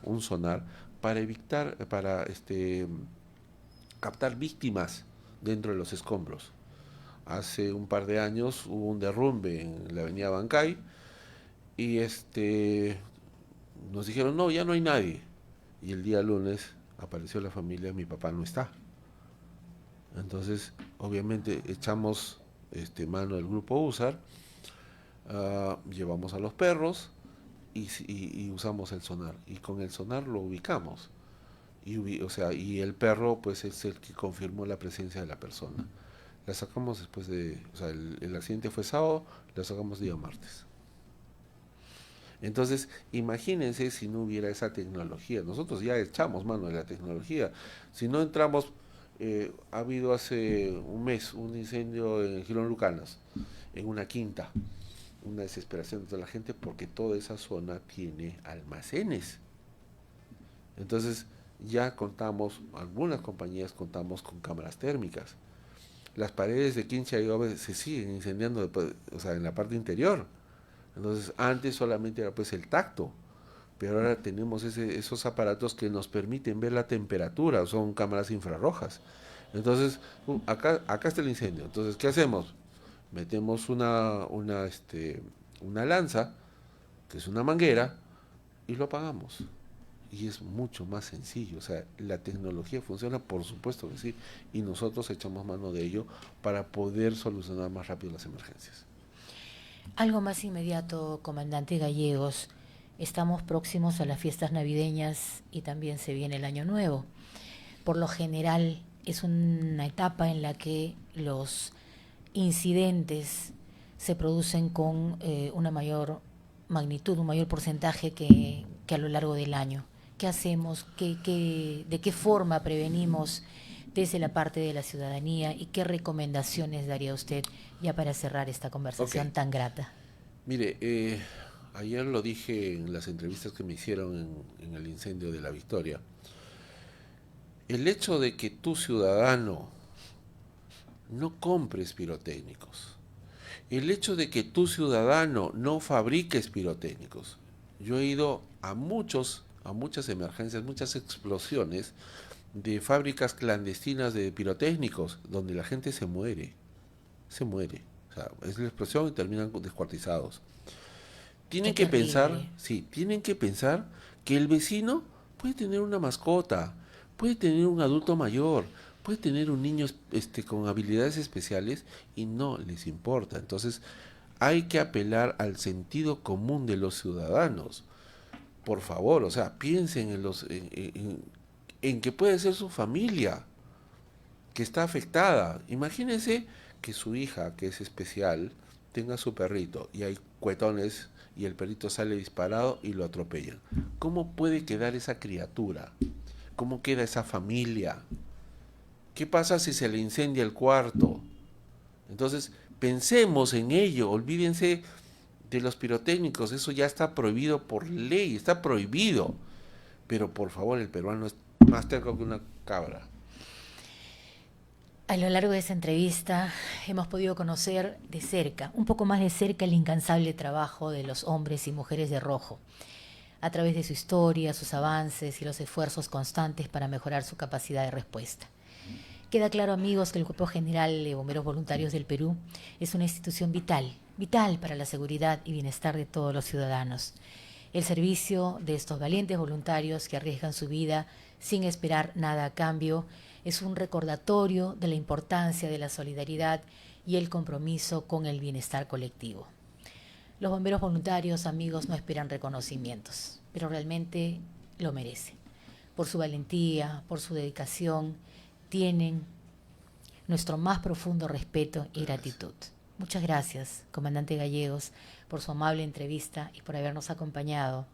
[SPEAKER 3] para captar víctimas dentro de los escombros. Hace un par de años hubo un derrumbe en la avenida Bancay y nos dijeron, no, ya no hay nadie. Y el día lunes apareció la familia, mi papá no está. Entonces, obviamente, echamos mano del grupo USAR, llevamos a los perros y usamos el sonar. Y con el sonar lo ubicamos. Y el perro, pues, es el que confirmó la presencia de la persona. La sacamos después o sea, el accidente fue sábado, la sacamos día martes. Entonces, imagínense si no hubiera esa tecnología. Nosotros ya echamos mano de la tecnología. Si no entramos, ha habido hace un mes un incendio en Girón Lucanas, en una quinta. Una desesperación de toda la gente porque toda esa zona tiene almacenes. Entonces, ya algunas compañías contamos con cámaras térmicas. Las paredes de quincha y adobe se siguen incendiando después, o sea, en la parte interior. Entonces, antes solamente era pues el tacto, pero ahora tenemos esos aparatos que nos permiten ver la temperatura, son cámaras infrarrojas. Entonces, acá está el incendio. Entonces, ¿qué hacemos? Metemos una lanza, que es una manguera, y lo apagamos. Y es mucho más sencillo. O sea, la tecnología funciona, por supuesto que sí, y nosotros echamos mano de ello para poder solucionar más rápido las emergencias.
[SPEAKER 2] Algo más inmediato, comandante Gallegos. Estamos próximos a las fiestas navideñas y también se viene el Año Nuevo. Por lo general es una etapa en la que los incidentes se producen con una mayor magnitud, un mayor porcentaje que a lo largo del año. ¿Qué hacemos? ¿De qué forma prevenimos desde la parte de la ciudadanía y qué recomendaciones daría usted ya para cerrar esta conversación tan grata?
[SPEAKER 3] Mire, ayer lo dije en las entrevistas que me hicieron en el incendio de La Victoria. El hecho de que tu ciudadano no compres pirotécnicos, el hecho de que tu ciudadano no fabriques pirotécnicos. Yo he ido a muchas emergencias, muchas explosiones de fábricas clandestinas de pirotécnicos donde la gente se muere. O sea, es la explosión y terminan descuartizados. Tienen que pensar, tienen que pensar que el vecino puede tener una mascota, puede tener un adulto mayor, puede tener un niño con habilidades especiales y no les importa. Entonces, hay que apelar al sentido común de los ciudadanos. Por favor, o sea, piensen en que puede ser su familia que está afectada. Imagínense que su hija, que es especial, tenga su perrito y hay cuetones y el perrito sale disparado y lo atropellan. ¿Cómo puede quedar esa criatura? ¿Cómo queda esa familia? ¿Qué pasa si se le incendia el cuarto? Entonces, pensemos en ello, olvídense de los pirotécnicos, eso ya está prohibido por ley, está prohibido. Pero por favor, el peruano es más terco que una cabra.
[SPEAKER 2] A lo largo de esa entrevista hemos podido conocer de cerca, un poco más de cerca, el incansable trabajo de los hombres y mujeres de rojo, a través de su historia, sus avances y los esfuerzos constantes para mejorar su capacidad de respuesta. Queda claro, amigos, que el Cuerpo General de Bomberos Voluntarios del Perú es una institución vital para la seguridad y bienestar de todos los ciudadanos. El servicio de estos valientes voluntarios que arriesgan su vida sin esperar nada a cambio es un recordatorio de la importancia de la solidaridad y el compromiso con el bienestar colectivo. Los bomberos voluntarios, amigos, no esperan reconocimientos, pero realmente lo merecen. Por su valentía, por su dedicación, tienen nuestro más profundo respeto y gratitud. Muchas gracias, comandante Gallegos, por su amable entrevista y por habernos acompañado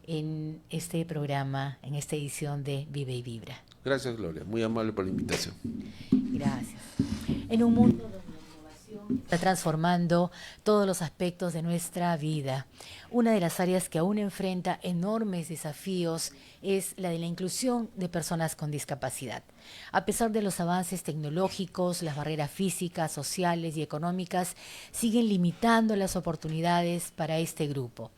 [SPEAKER 2] en este programa, en esta edición de Vive y Vibra.
[SPEAKER 3] Gracias, Gloria, muy amable por la invitación.
[SPEAKER 2] Gracias. En un mundo donde la innovación está transformando todos los aspectos de nuestra vida, una de las áreas que aún enfrenta enormes desafíos es la de la inclusión de personas con discapacidad. A pesar de los avances tecnológicos, las barreras físicas, sociales y económicas siguen limitando las oportunidades para este grupo.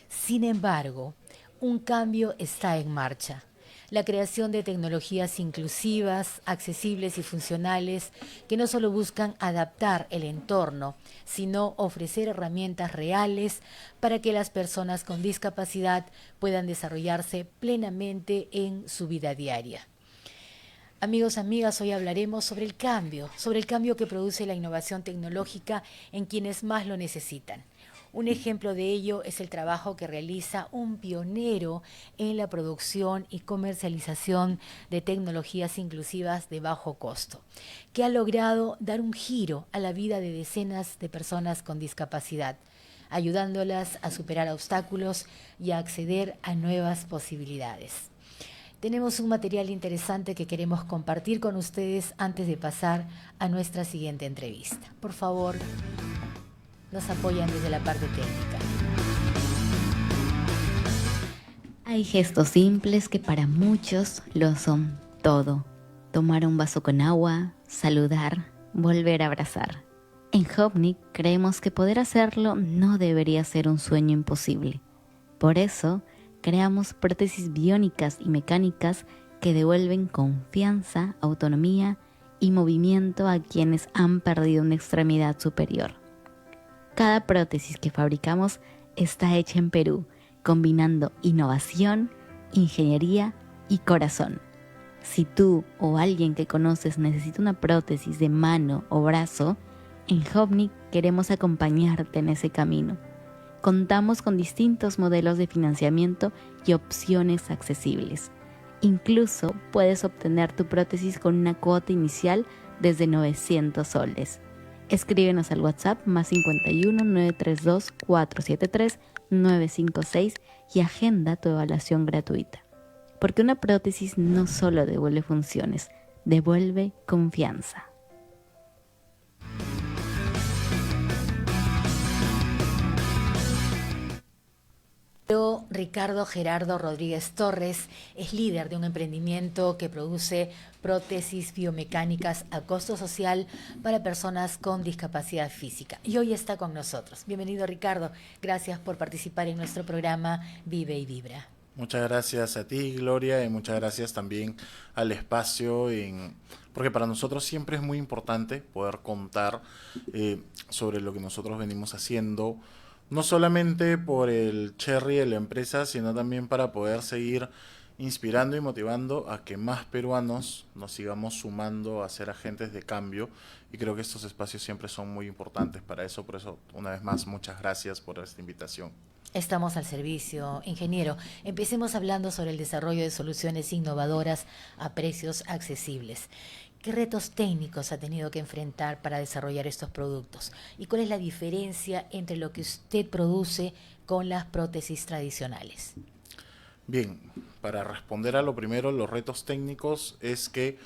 [SPEAKER 2] Sin embargo, un cambio está en marcha. La creación de tecnologías inclusivas, accesibles y funcionales que no solo buscan adaptar el entorno, sino ofrecer herramientas reales para que las personas con discapacidad puedan desarrollarse plenamente en su vida diaria. Amigos, amigas, hoy hablaremos sobre el cambio que produce la innovación tecnológica en quienes más lo necesitan. Un ejemplo de ello es el trabajo que realiza un pionero en la producción y comercialización de tecnologías inclusivas de bajo costo, que ha logrado dar un giro a la vida de decenas de personas con discapacidad, ayudándolas a superar obstáculos y a acceder a nuevas posibilidades. Tenemos un material interesante que queremos compartir con ustedes antes de pasar a nuestra siguiente entrevista. Por favor, nos apoyan desde la parte técnica.
[SPEAKER 4] Hay gestos simples que para muchos lo son todo. Tomar un vaso con agua, saludar, volver a abrazar. En Hopnik creemos que poder hacerlo no debería ser un sueño imposible. Por eso, creamos prótesis biónicas y mecánicas que devuelven confianza, autonomía y movimiento a quienes han perdido una extremidad superior. Cada prótesis que fabricamos está hecha en Perú, combinando innovación, ingeniería y corazón. Si tú o alguien que conoces necesita una prótesis de mano o brazo, en Hopnik queremos acompañarte en ese camino. Contamos con distintos modelos de financiamiento y opciones accesibles. Incluso puedes obtener tu prótesis con una cuota inicial desde 900 soles. Escríbenos al WhatsApp +51 932 473 956 y agenda tu evaluación gratuita. Porque una prótesis no solo devuelve funciones, devuelve confianza.
[SPEAKER 2] Ricardo Gerardo Rodríguez Torres es líder de un emprendimiento que produce prótesis biomecánicas a costo social para personas con discapacidad física. Y hoy está con nosotros. Bienvenido, Ricardo. Gracias por participar en nuestro programa Vive y Vibra.
[SPEAKER 5] Muchas gracias a ti, Gloria, y muchas gracias también al espacio, porque para nosotros siempre es muy importante poder contar sobre lo que nosotros venimos haciendo, no solamente por el cherry de la empresa, sino también para poder seguir inspirando y motivando a que más peruanos nos sigamos sumando a ser agentes de cambio, y creo que estos espacios siempre son muy importantes para eso. Por eso, una vez más, muchas gracias por esta invitación.
[SPEAKER 2] Estamos al servicio, ingeniero. Empecemos hablando sobre el desarrollo de soluciones innovadoras a precios accesibles. ¿Qué retos técnicos ha tenido que enfrentar para desarrollar estos productos? ¿Y cuál es la diferencia entre lo que usted produce con las prótesis tradicionales?
[SPEAKER 5] Bien, para responder a lo primero, los retos técnicos es que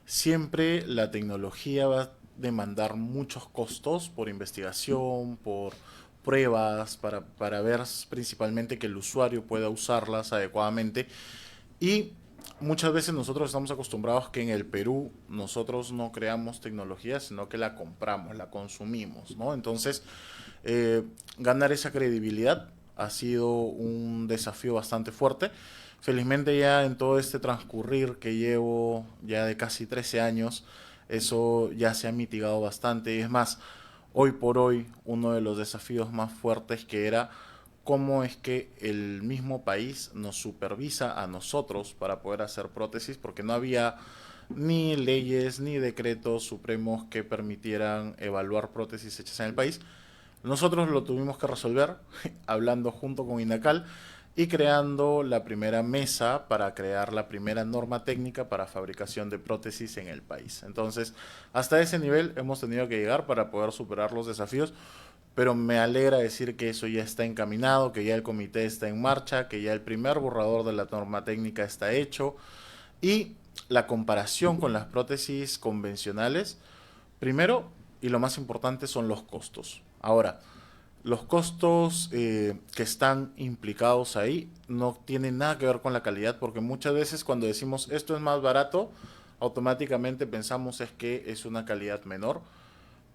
[SPEAKER 5] siempre la tecnología va a demandar muchos costos por investigación, por pruebas, para ver principalmente que el usuario pueda usarlas adecuadamente. Y muchas veces nosotros estamos acostumbrados que en el Perú nosotros no creamos tecnología, sino que la compramos, la consumimos, ¿no? Entonces, ganar esa credibilidad ha sido un desafío bastante fuerte. Felizmente ya en todo este transcurrir que llevo ya de casi 13 años, eso ya se ha mitigado bastante. Y es más, hoy por hoy, uno de los desafíos más fuertes que era cómo es que el mismo país nos supervisa a nosotros para poder hacer prótesis, porque no había ni leyes ni decretos supremos que permitieran evaluar prótesis hechas en el país. Nosotros lo tuvimos que resolver hablando junto con INACAL y creando la primera mesa para crear la primera norma técnica para fabricación de prótesis en el país. Entonces, hasta ese nivel hemos tenido que llegar para poder superar los desafíos, pero me alegra decir que eso ya está encaminado, que ya el comité está en marcha, que ya el primer borrador de la norma técnica está hecho, y la comparación con las prótesis convencionales, primero y lo más importante son los costos. Ahora, los costos que están implicados ahí no tienen nada que ver con la calidad, porque muchas veces cuando decimos esto es más barato, automáticamente pensamos es que es una calidad menor,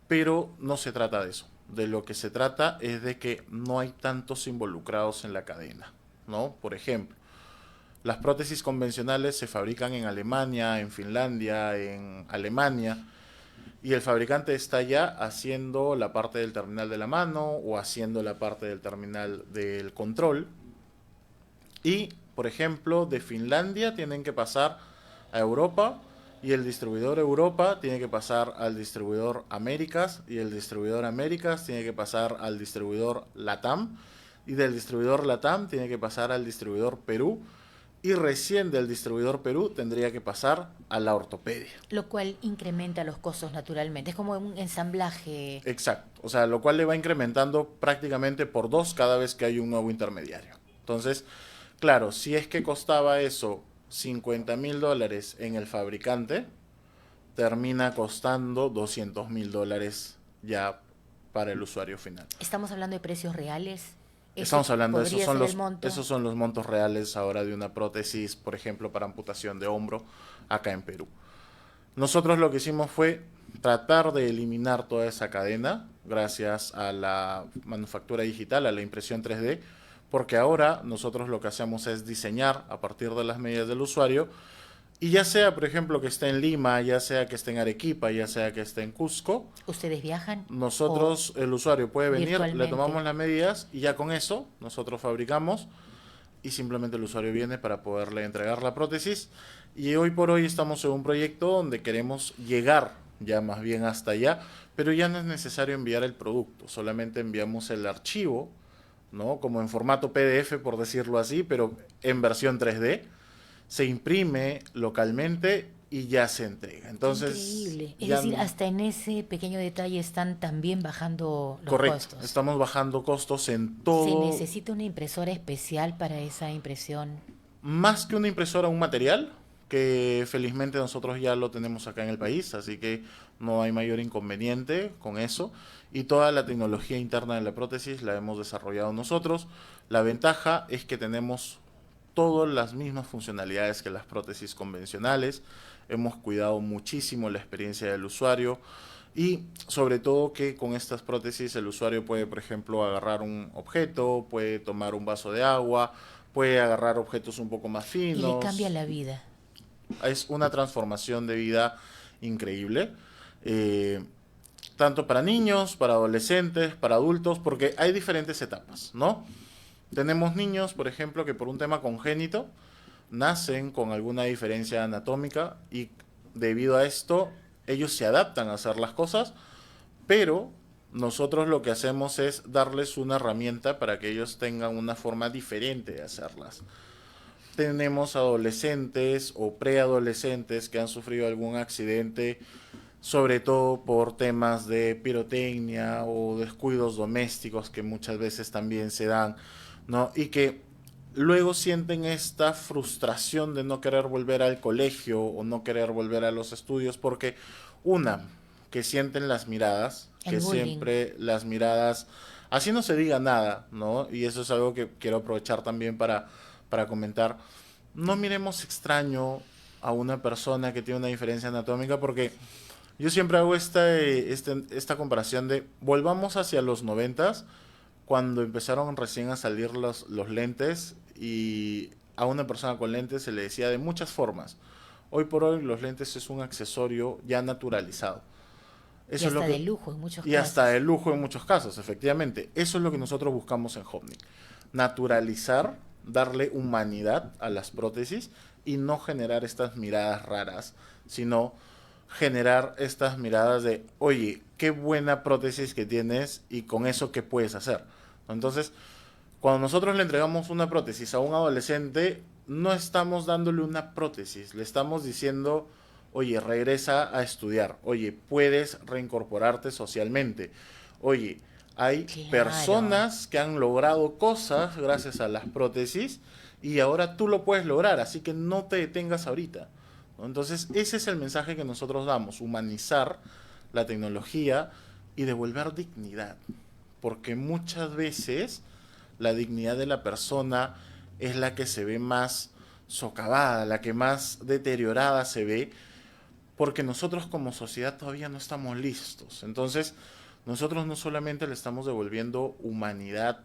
[SPEAKER 5] pero no se trata de eso. De lo que se trata es de que no hay tantos involucrados en la cadena, ¿no? Por ejemplo, las prótesis convencionales se fabrican en Alemania, en Finlandia, en Alemania, y el fabricante está ya haciendo la parte del terminal de la mano o haciendo la parte del terminal del control. Y, por ejemplo, de Finlandia tienen que pasar a Europa, y el distribuidor Europa tiene que pasar al distribuidor Américas, y el distribuidor Américas tiene que pasar al distribuidor LATAM, y del distribuidor LATAM tiene que pasar al distribuidor Perú, y recién del distribuidor Perú tendría que pasar a la ortopedia.
[SPEAKER 2] Lo cual incrementa los costos naturalmente. Es como un ensamblaje.
[SPEAKER 5] Exacto, o sea, lo cual le va incrementando prácticamente por 2 cada vez que hay un nuevo intermediario. Entonces, claro, si es que costaba eso $50,000 en el fabricante, termina costando $200,000 ya para el usuario final.
[SPEAKER 2] ¿Estamos hablando de precios reales?
[SPEAKER 5] Estamos hablando, esos
[SPEAKER 2] ¿Esos
[SPEAKER 5] son los montos reales ahora de una prótesis, por ejemplo, para amputación de hombro acá en Perú. Nosotros lo que hicimos fue tratar de eliminar toda esa cadena gracias a la manufactura digital, a la impresión 3D, porque ahora nosotros lo que hacemos es diseñar a partir de las medidas del usuario, y ya sea, por ejemplo, que esté en Lima, ya sea que esté en Arequipa, ya sea que esté en Cusco.
[SPEAKER 2] ¿Ustedes viajan?
[SPEAKER 5] Nosotros, el usuario puede venir, le tomamos las medidas y ya con eso nosotros fabricamos y simplemente el usuario viene para poderle entregar la prótesis. Y hoy por hoy estamos en un proyecto donde queremos llegar ya más bien hasta allá, pero ya no es necesario enviar el producto, solamente enviamos el archivo, ¿no? Como en formato PDF, por decirlo así, pero en versión 3D. Se imprime localmente y ya se entrega. Entonces,
[SPEAKER 2] increíble. Es decir, hasta en ese pequeño detalle están también bajando los
[SPEAKER 5] correcto,
[SPEAKER 2] costos.
[SPEAKER 5] Estamos bajando costos en todo.
[SPEAKER 2] ¿Se necesita una impresora especial para esa impresión?
[SPEAKER 5] Más que una impresora, un material, que felizmente nosotros ya lo tenemos acá en el país, así que no hay mayor inconveniente con eso. Y toda la tecnología interna de la prótesis la hemos desarrollado nosotros. La ventaja es que tenemos todas las mismas funcionalidades que las prótesis convencionales. Hemos cuidado muchísimo la experiencia del usuario y sobre todo que con estas prótesis el usuario puede, por ejemplo, agarrar un objeto, puede tomar un vaso de agua, puede agarrar objetos un poco más
[SPEAKER 2] Y
[SPEAKER 5] finos.
[SPEAKER 2] le cambia la vida.
[SPEAKER 5] Es una transformación de vida increíble, tanto para niños, para adolescentes, para adultos, porque hay diferentes etapas, ¿no? Tenemos niños, por ejemplo, que por un tema congénito nacen con alguna diferencia anatómica y debido a esto ellos se adaptan a hacer las cosas, pero nosotros lo que hacemos es darles una herramienta para que ellos tengan una forma diferente de hacerlas. Tenemos adolescentes o preadolescentes que han sufrido algún accidente, sobre todo por temas de pirotecnia o descuidos domésticos que muchas veces también se dan, ¿no? Y que luego sienten esta frustración de no querer volver al colegio o no querer volver a los estudios porque que sienten las miradas,
[SPEAKER 2] El
[SPEAKER 5] que
[SPEAKER 2] bullying.
[SPEAKER 5] siempre las miradas, así no se diga nada, ¿no? Y eso es algo que quiero aprovechar también para comentar. No miremos extraño a una persona que tiene una diferencia anatómica porque yo siempre hago esta comparación de volvamos hacia los 90s cuando empezaron recién a salir los lentes y a una persona con lentes se le decía de muchas formas. Hoy por hoy los lentes es un accesorio ya naturalizado. Eso
[SPEAKER 2] Y
[SPEAKER 5] es lo
[SPEAKER 2] hasta
[SPEAKER 5] que,
[SPEAKER 2] de lujo en muchos
[SPEAKER 5] y
[SPEAKER 2] casos.
[SPEAKER 5] hasta de lujo en muchos casos, efectivamente. Eso es lo que nosotros buscamos en Hopnik. Naturalizar, darle humanidad a las prótesis y no generar estas miradas raras, sino generar estas miradas de, oye, qué buena prótesis que tienes y con eso qué puedes hacer. Entonces, cuando nosotros le entregamos una prótesis a un adolescente, no estamos dándole una prótesis, le estamos diciendo, oye, regresa a estudiar, oye, puedes reincorporarte socialmente, oye, hay
[SPEAKER 2] Claro.
[SPEAKER 5] personas que han logrado cosas gracias a las prótesis y ahora tú lo puedes lograr, así que no te detengas ahorita, ¿no? Entonces, ese es el mensaje que nosotros damos, humanizar la tecnología y devolver dignidad, porque muchas veces la dignidad de la persona es la que se ve más socavada, la que más deteriorada se ve, porque nosotros como sociedad todavía no estamos listos. Entonces, nosotros no solamente le estamos devolviendo humanidad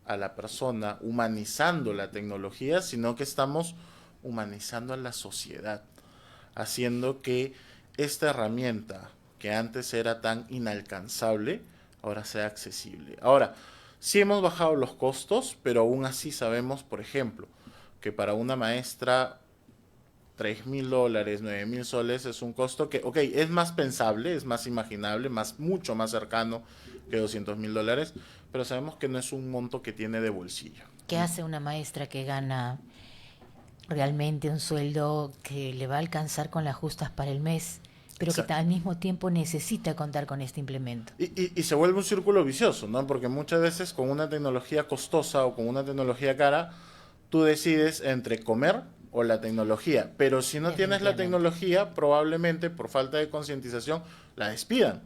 [SPEAKER 5] a la persona, humanizando la tecnología, sino que estamos humanizando a la sociedad, haciendo que esta herramienta que antes era tan inalcanzable, ahora sea accesible. Ahora, sí hemos bajado los costos, pero aún así sabemos, por ejemplo, que para una maestra $3,000, $9,000 es un costo que, ok, es más pensable, es más imaginable, mucho más cercano que $200,000, pero sabemos que no es un monto que tiene de bolsillo.
[SPEAKER 2] ¿Qué hace una maestra que gana realmente un sueldo que le va a alcanzar con las justas para el mes, pero que
[SPEAKER 5] Exacto.
[SPEAKER 2] al mismo tiempo necesita contar con este implemento?
[SPEAKER 5] Y se vuelve un círculo vicioso, ¿no? Porque muchas veces con una tecnología costosa o con una tecnología cara, tú decides entre comer o la tecnología. Pero si no tienes la
[SPEAKER 2] Definitivamente.
[SPEAKER 5] tecnología, probablemente por falta de concientización la despidan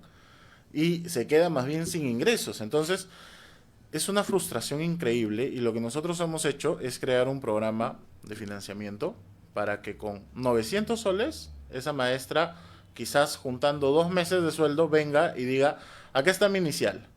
[SPEAKER 5] y se queda más bien sin ingresos. Entonces, es una frustración increíble y lo que nosotros hemos hecho es crear un programa de financiamiento para que con 900 soles esa maestra, quizás juntando 2 meses de sueldo, venga y diga, acá está mi inicial.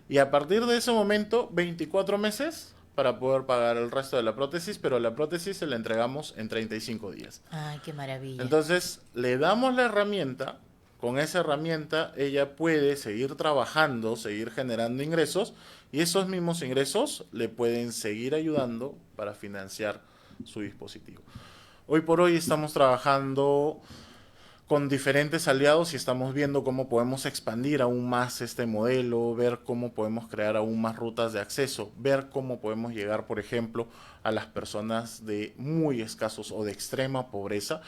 [SPEAKER 5] Y a partir de ese momento, 24 meses para poder pagar el resto de la prótesis, pero la prótesis se la entregamos en 35 días.
[SPEAKER 2] Ay, qué maravilla.
[SPEAKER 5] Entonces, le damos la herramienta, con esa herramienta ella puede seguir trabajando, seguir generando ingresos, y esos mismos ingresos le pueden seguir ayudando para financiar su dispositivo. Hoy por hoy estamos trabajando con diferentes aliados y estamos viendo cómo podemos expandir aún más este modelo, ver cómo podemos crear aún más rutas de acceso, ver cómo podemos llegar, por ejemplo, a las personas de muy escasos o de extrema pobreza,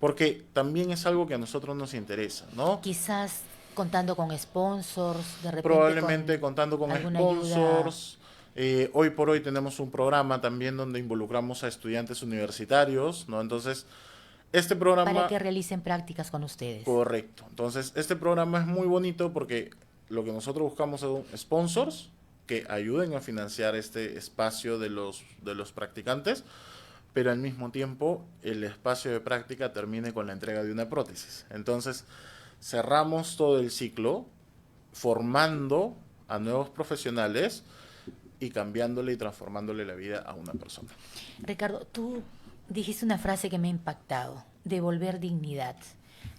[SPEAKER 5] porque también es algo que a nosotros nos interesa, ¿no?
[SPEAKER 2] Quizás contando con sponsors, de repente
[SPEAKER 5] Probablemente contando con
[SPEAKER 2] alguna
[SPEAKER 5] sponsors. Hoy por hoy tenemos un programa también donde involucramos a estudiantes universitarios, ¿no? Entonces, Este programa...
[SPEAKER 2] Para que realicen prácticas con ustedes.
[SPEAKER 5] Correcto. Entonces, este programa es muy bonito porque lo que nosotros buscamos son sponsors que ayuden a financiar este espacio de los practicantes, pero al mismo tiempo el espacio de práctica termine con la entrega de una prótesis. Entonces, cerramos todo el ciclo formando a nuevos profesionales y cambiándole y transformándole la vida a una persona.
[SPEAKER 2] Ricardo, tú dijiste una frase que me ha impactado: devolver dignidad.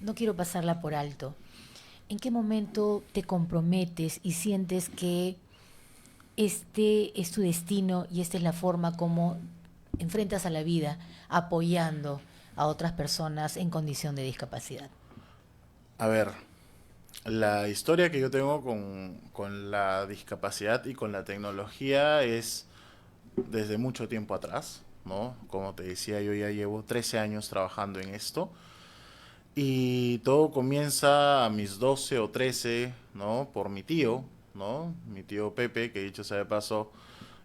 [SPEAKER 2] No quiero pasarla por alto. ¿En qué momento te comprometes y sientes que este es tu destino y esta es la forma como enfrentas a la vida, apoyando a otras personas en condición de discapacidad?
[SPEAKER 5] A ver, la historia que yo tengo con la discapacidad y con la tecnología es desde mucho tiempo atrás, ¿no? Como te decía, yo ya llevo 13 años trabajando en esto y todo comienza a mis 12 o 13, ¿no? Por mi tío, ¿no? Mi tío Pepe, que dicho sea de paso,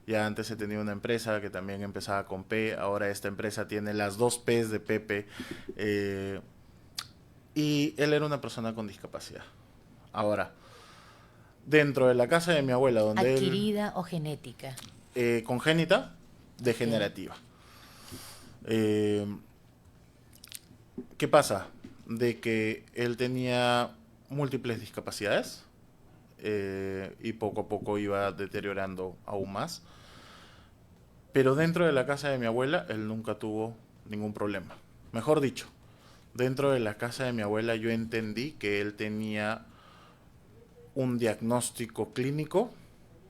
[SPEAKER 5] ya antes he tenido una empresa que también empezaba con P, ahora esta empresa tiene las 2 P's de Pepe, y él era una persona con discapacidad. Ahora, dentro de la casa de mi abuela, donde
[SPEAKER 2] ¿Adquirida o genética?
[SPEAKER 5] Congénita, degenerativa. ¿Qué pasa? De que él tenía múltiples discapacidades y poco a poco iba deteriorando aún más. Pero dentro de la casa de mi abuela, él nunca tuvo ningún problema. Mejor dicho, dentro de la casa de mi abuela yo entendí que él tenía un diagnóstico clínico,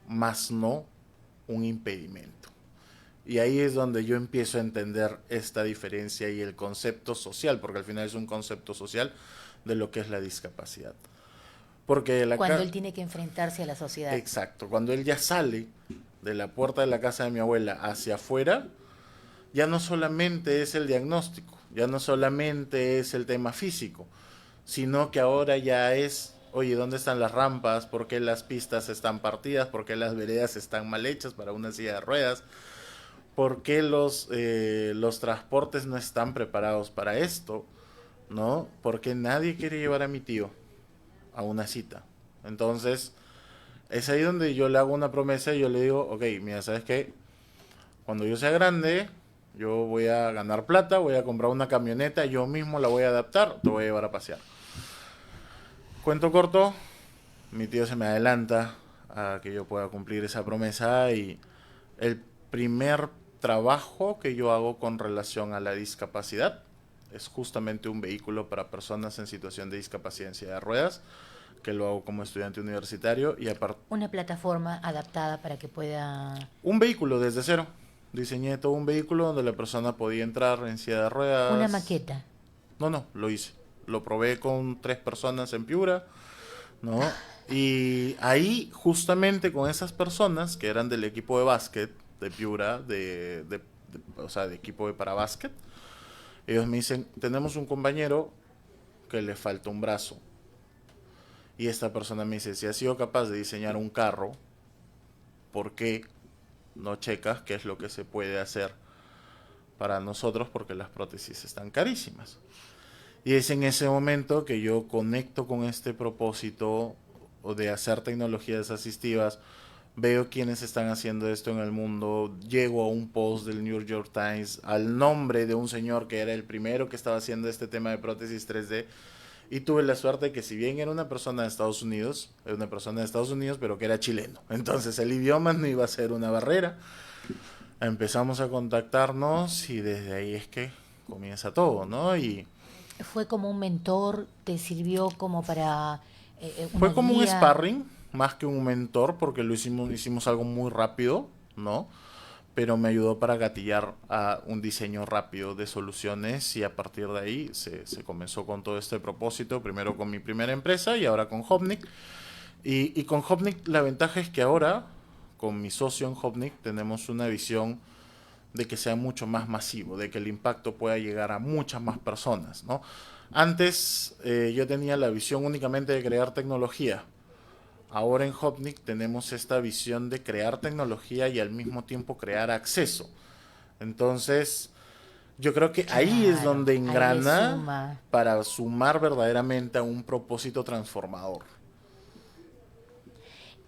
[SPEAKER 5] más no un impedimento. Y ahí es donde yo empiezo a entender esta diferencia y el concepto social, porque al final es un concepto social de lo que es la discapacidad. Porque
[SPEAKER 2] cuando él tiene que enfrentarse a la sociedad.
[SPEAKER 5] Exacto, cuando él ya sale de la puerta de la casa de mi abuela hacia afuera, ya no solamente es el diagnóstico, ya no solamente es el tema físico, sino que ahora ya es, oye, ¿dónde están las rampas? ¿Por qué las pistas están partidas? ¿Por qué las veredas están mal hechas para una silla de ruedas? ¿Por qué los transportes no están preparados para esto? ¿No? Porque nadie quiere llevar a mi tío a una cita. Entonces, es ahí donde yo le hago una promesa y yo le digo, ok, mira, ¿sabes qué? Cuando yo sea grande, yo voy a ganar plata, voy a comprar una camioneta, yo mismo la voy a adaptar, te voy a llevar a pasear. Cuento corto, mi tío se me adelanta a que yo pueda cumplir esa promesa y el primer trabajo que yo hago con relación a la discapacidad es justamente un vehículo para personas en situación de discapacidad en silla de ruedas, que lo hago como estudiante universitario y aparte...
[SPEAKER 2] Una plataforma adaptada para que pueda...
[SPEAKER 5] Un vehículo desde cero. Diseñé todo un vehículo donde la persona podía entrar en silla de ruedas.
[SPEAKER 2] ¿Una maqueta?
[SPEAKER 5] No, lo hice. Lo probé con 3 personas en Piura, ¿no? Y ahí, justamente con esas personas que eran del equipo de básquet de Piura, o sea, de equipo de para básquet, ellos me dicen, tenemos un compañero que le falta un brazo. Y esta persona me dice, si has sido capaz de diseñar un carro, ¿por qué no checas qué es lo que se puede hacer para nosotros? Porque las prótesis están carísimas. Y es en ese momento que yo conecto con este propósito de hacer tecnologías asistivas, veo quiénes están haciendo esto en el mundo, llego a un post del New York Times al nombre de un señor que era el primero que estaba haciendo este tema de prótesis 3D, y tuve la suerte de que si bien era una persona de Estados Unidos, pero que era chileno, entonces el idioma no iba a ser una barrera. Empezamos a contactarnos y desde ahí es que comienza todo, ¿no? Y
[SPEAKER 2] ¿fue como un mentor? ¿Te sirvió como para
[SPEAKER 5] fue como
[SPEAKER 2] guía?
[SPEAKER 5] un sparring, más que un mentor, porque hicimos algo muy rápido, ¿no? Pero me ayudó para gatillar a un diseño rápido de soluciones y a partir de ahí se comenzó con todo este propósito, primero con mi primera empresa y ahora con Hopnik. Y con Hopnik la ventaja es que ahora, con mi socio en Hopnik, tenemos una visión de que sea mucho más masivo, de que el impacto pueda llegar a muchas más personas, ¿no? Antes yo tenía la visión únicamente de crear tecnología. Ahora en Hopnik tenemos esta visión de crear tecnología y al mismo tiempo crear acceso. Entonces, Yo creo que ahí es
[SPEAKER 2] Claro,
[SPEAKER 5] donde
[SPEAKER 2] ahí le
[SPEAKER 5] engrana
[SPEAKER 2] suma.
[SPEAKER 5] para sumar verdaderamente a un propósito transformador.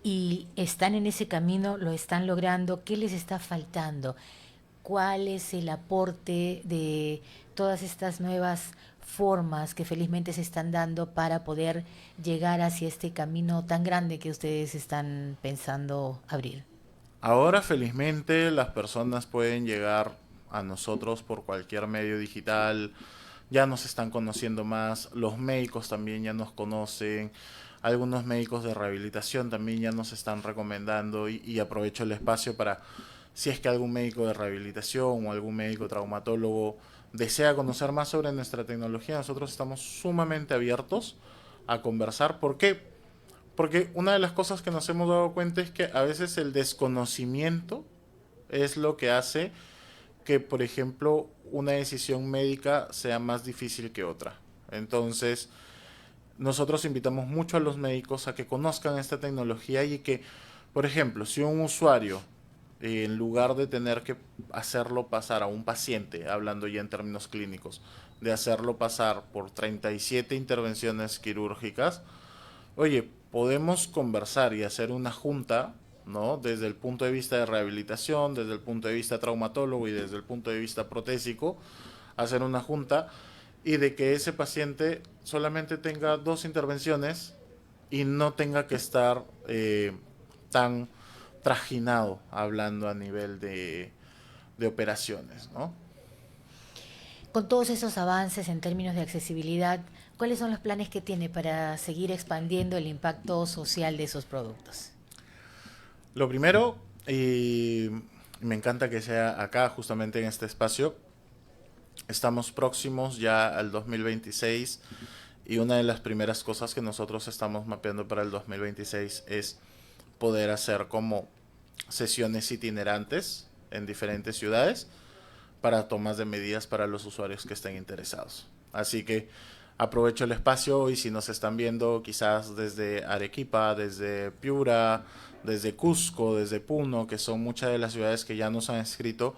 [SPEAKER 2] Y están en ese camino, lo están logrando. ¿Qué les está faltando? ¿Cuál es el aporte de todas estas nuevas formas que felizmente se están dando para poder llegar hacia este camino tan grande que ustedes están pensando abrir?
[SPEAKER 5] Ahora, felizmente, las personas pueden llegar a nosotros por cualquier medio digital, ya nos están conociendo más, los médicos también ya nos conocen, algunos médicos de rehabilitación también ya nos están recomendando y aprovecho el espacio para, si es que algún médico de rehabilitación o algún médico traumatólogo desea conocer más sobre nuestra tecnología, nosotros estamos sumamente abiertos a conversar. ¿Por qué? Porque una de las cosas que nos hemos dado cuenta es que a veces el desconocimiento es lo que hace que, por ejemplo, una decisión médica sea más difícil que otra. Entonces, nosotros invitamos mucho a los médicos a que conozcan esta tecnología y que, por ejemplo, si un usuario, en lugar de tener que hacerlo pasar a un paciente, hablando ya en términos clínicos, de hacerlo pasar por 37 intervenciones quirúrgicas, oye, podemos conversar y hacer una junta, ¿no? Desde el punto de vista de rehabilitación, desde el punto de vista traumatólogo y desde el punto de vista protésico, hacer una junta y de que ese paciente solamente tenga 2 intervenciones y no tenga que estar tan trajinado hablando a nivel de operaciones, ¿no?
[SPEAKER 2] Con todos esos avances en términos de accesibilidad, ¿cuáles son los planes que tiene para seguir expandiendo el impacto social de esos productos?
[SPEAKER 5] Lo primero, y me encanta que sea acá, justamente en este espacio, estamos próximos ya al 2026 y una de las primeras cosas que nosotros estamos mapeando para el 2026 es poder hacer como sesiones itinerantes en diferentes ciudades para tomas de medidas para los usuarios que estén interesados. Así que aprovecho el espacio y si nos están viendo quizás desde Arequipa, desde Piura, desde Cusco, desde Puno, que son muchas de las ciudades que ya nos han escrito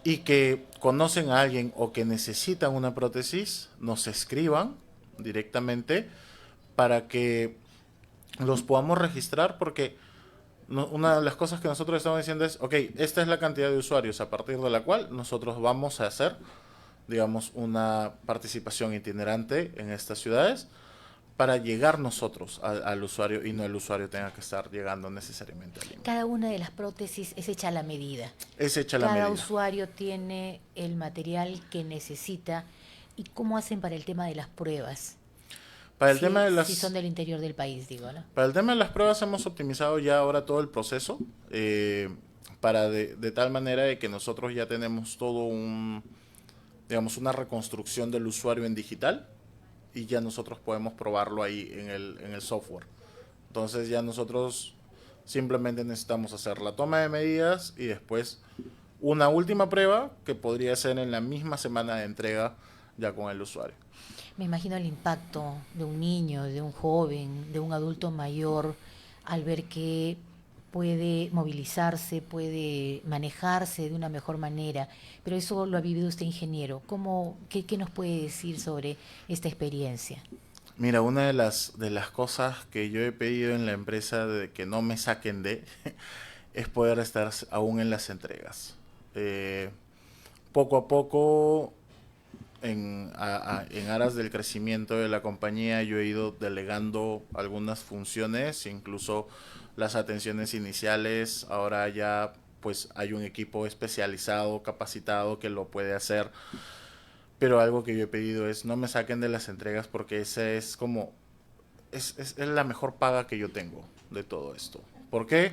[SPEAKER 5] y que conocen a alguien o que necesitan una prótesis, nos escriban directamente para que los podamos registrar porque una de las cosas que nosotros estamos diciendo es, ok, esta es la cantidad de usuarios a partir de la cual nosotros vamos a hacer, digamos, una participación itinerante en estas ciudades para llegar nosotros al usuario y no el usuario tenga que estar llegando necesariamente al límite.
[SPEAKER 2] Cada una de las prótesis es hecha a la medida.
[SPEAKER 5] Es hecha la
[SPEAKER 2] Cada
[SPEAKER 5] medida.
[SPEAKER 2] usuario tiene el material que necesita. ¿Y cómo hacen para el tema de las pruebas?
[SPEAKER 5] Para el tema de las...
[SPEAKER 2] Si son del interior del país, digo, ¿no?
[SPEAKER 5] Para el tema de las pruebas hemos optimizado ya ahora todo el proceso para de tal manera de que nosotros ya tenemos todo digamos, una reconstrucción del usuario en digital y ya nosotros podemos probarlo ahí en el software. Entonces ya nosotros simplemente necesitamos hacer la toma de medidas y después una última prueba que podría ser en la misma semana de entrega ya con el usuario.
[SPEAKER 2] Me imagino el impacto de un niño, de un joven, de un adulto mayor, al ver que puede movilizarse, puede manejarse de una mejor manera. Pero eso lo ha vivido usted, ingeniero. ¿Qué nos puede decir sobre esta experiencia?
[SPEAKER 5] Mira, una de las cosas que yo he pedido en la empresa de que no me saquen es poder estar aún en las entregas. Poco a poco, en aras del crecimiento de la compañía, yo he ido delegando algunas funciones, incluso las atenciones iniciales. Ahora ya pues hay un equipo especializado, capacitado que lo puede hacer. Pero algo que yo he pedido es no me saquen de las entregas porque ese es como es la mejor paga que yo tengo de todo esto. ¿Por qué?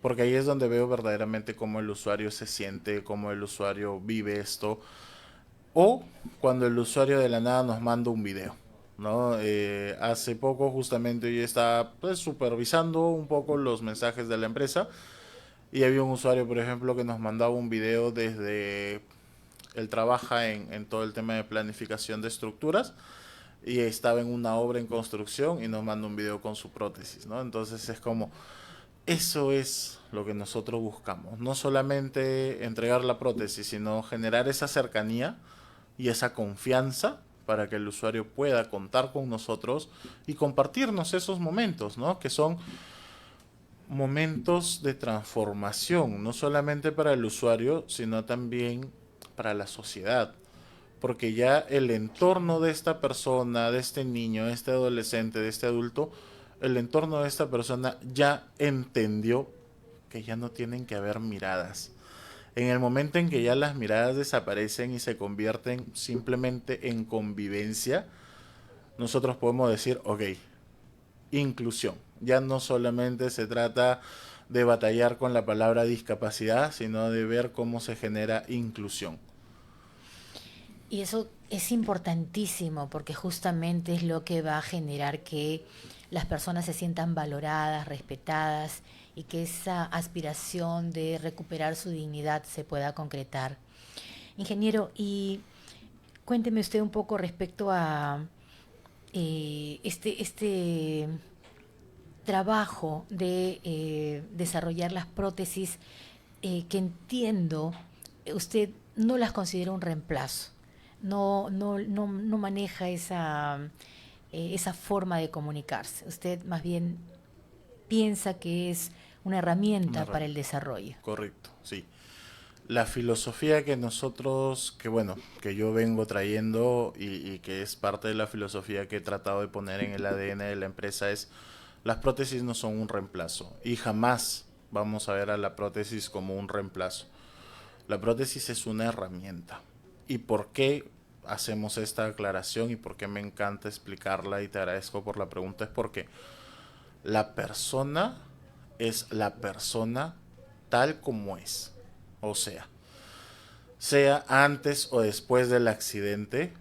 [SPEAKER 5] Porque ahí es donde veo verdaderamente cómo el usuario se siente, cómo el usuario vive esto. O cuando el usuario de la nada nos manda un video, ¿no? Hace poco justamente yo estaba pues, supervisando un poco los mensajes de la empresa y había un usuario, por ejemplo, que nos mandaba un video desde... Él trabaja en todo el tema de planificación de estructuras y estaba en una obra en construcción y nos manda un video con su prótesis, ¿no? Entonces es como... Eso es lo que nosotros buscamos. No solamente entregar la prótesis, sino generar esa cercanía y esa confianza para que el usuario pueda contar con nosotros y compartirnos esos momentos, ¿no? Que son momentos de transformación, no solamente para el usuario, sino también para la sociedad. Porque ya el entorno de esta persona, de este niño, de este adolescente, de este adulto, el entorno de esta persona ya entendió que ya no tienen que haber miradas. En el momento en que ya las miradas desaparecen y se convierten simplemente en convivencia, nosotros podemos decir, ok, inclusión. Ya no solamente se trata de batallar con la palabra discapacidad, sino de ver cómo se genera inclusión.
[SPEAKER 2] Y eso es importantísimo porque justamente es lo que va a generar que las personas se sientan valoradas, respetadas y que esa aspiración de recuperar su dignidad se pueda concretar. Ingeniero, y cuénteme usted un poco respecto a este trabajo de desarrollar las prótesis que entiendo usted no las considera un reemplazo, no maneja esa forma de comunicarse. Usted más bien piensa que es una herramienta para el desarrollo.
[SPEAKER 5] Correcto, sí. La filosofía que nosotros, que yo vengo trayendo y que es parte de la filosofía que he tratado de poner en el ADN de la empresa es: las prótesis no son un reemplazo y jamás vamos a ver a la prótesis como un reemplazo. La prótesis es una herramienta. ¿Y por qué hacemos esta aclaración y por qué me encanta explicarla y te agradezco por la pregunta? Es porque la persona es la persona tal como es. O sea antes o después del accidente,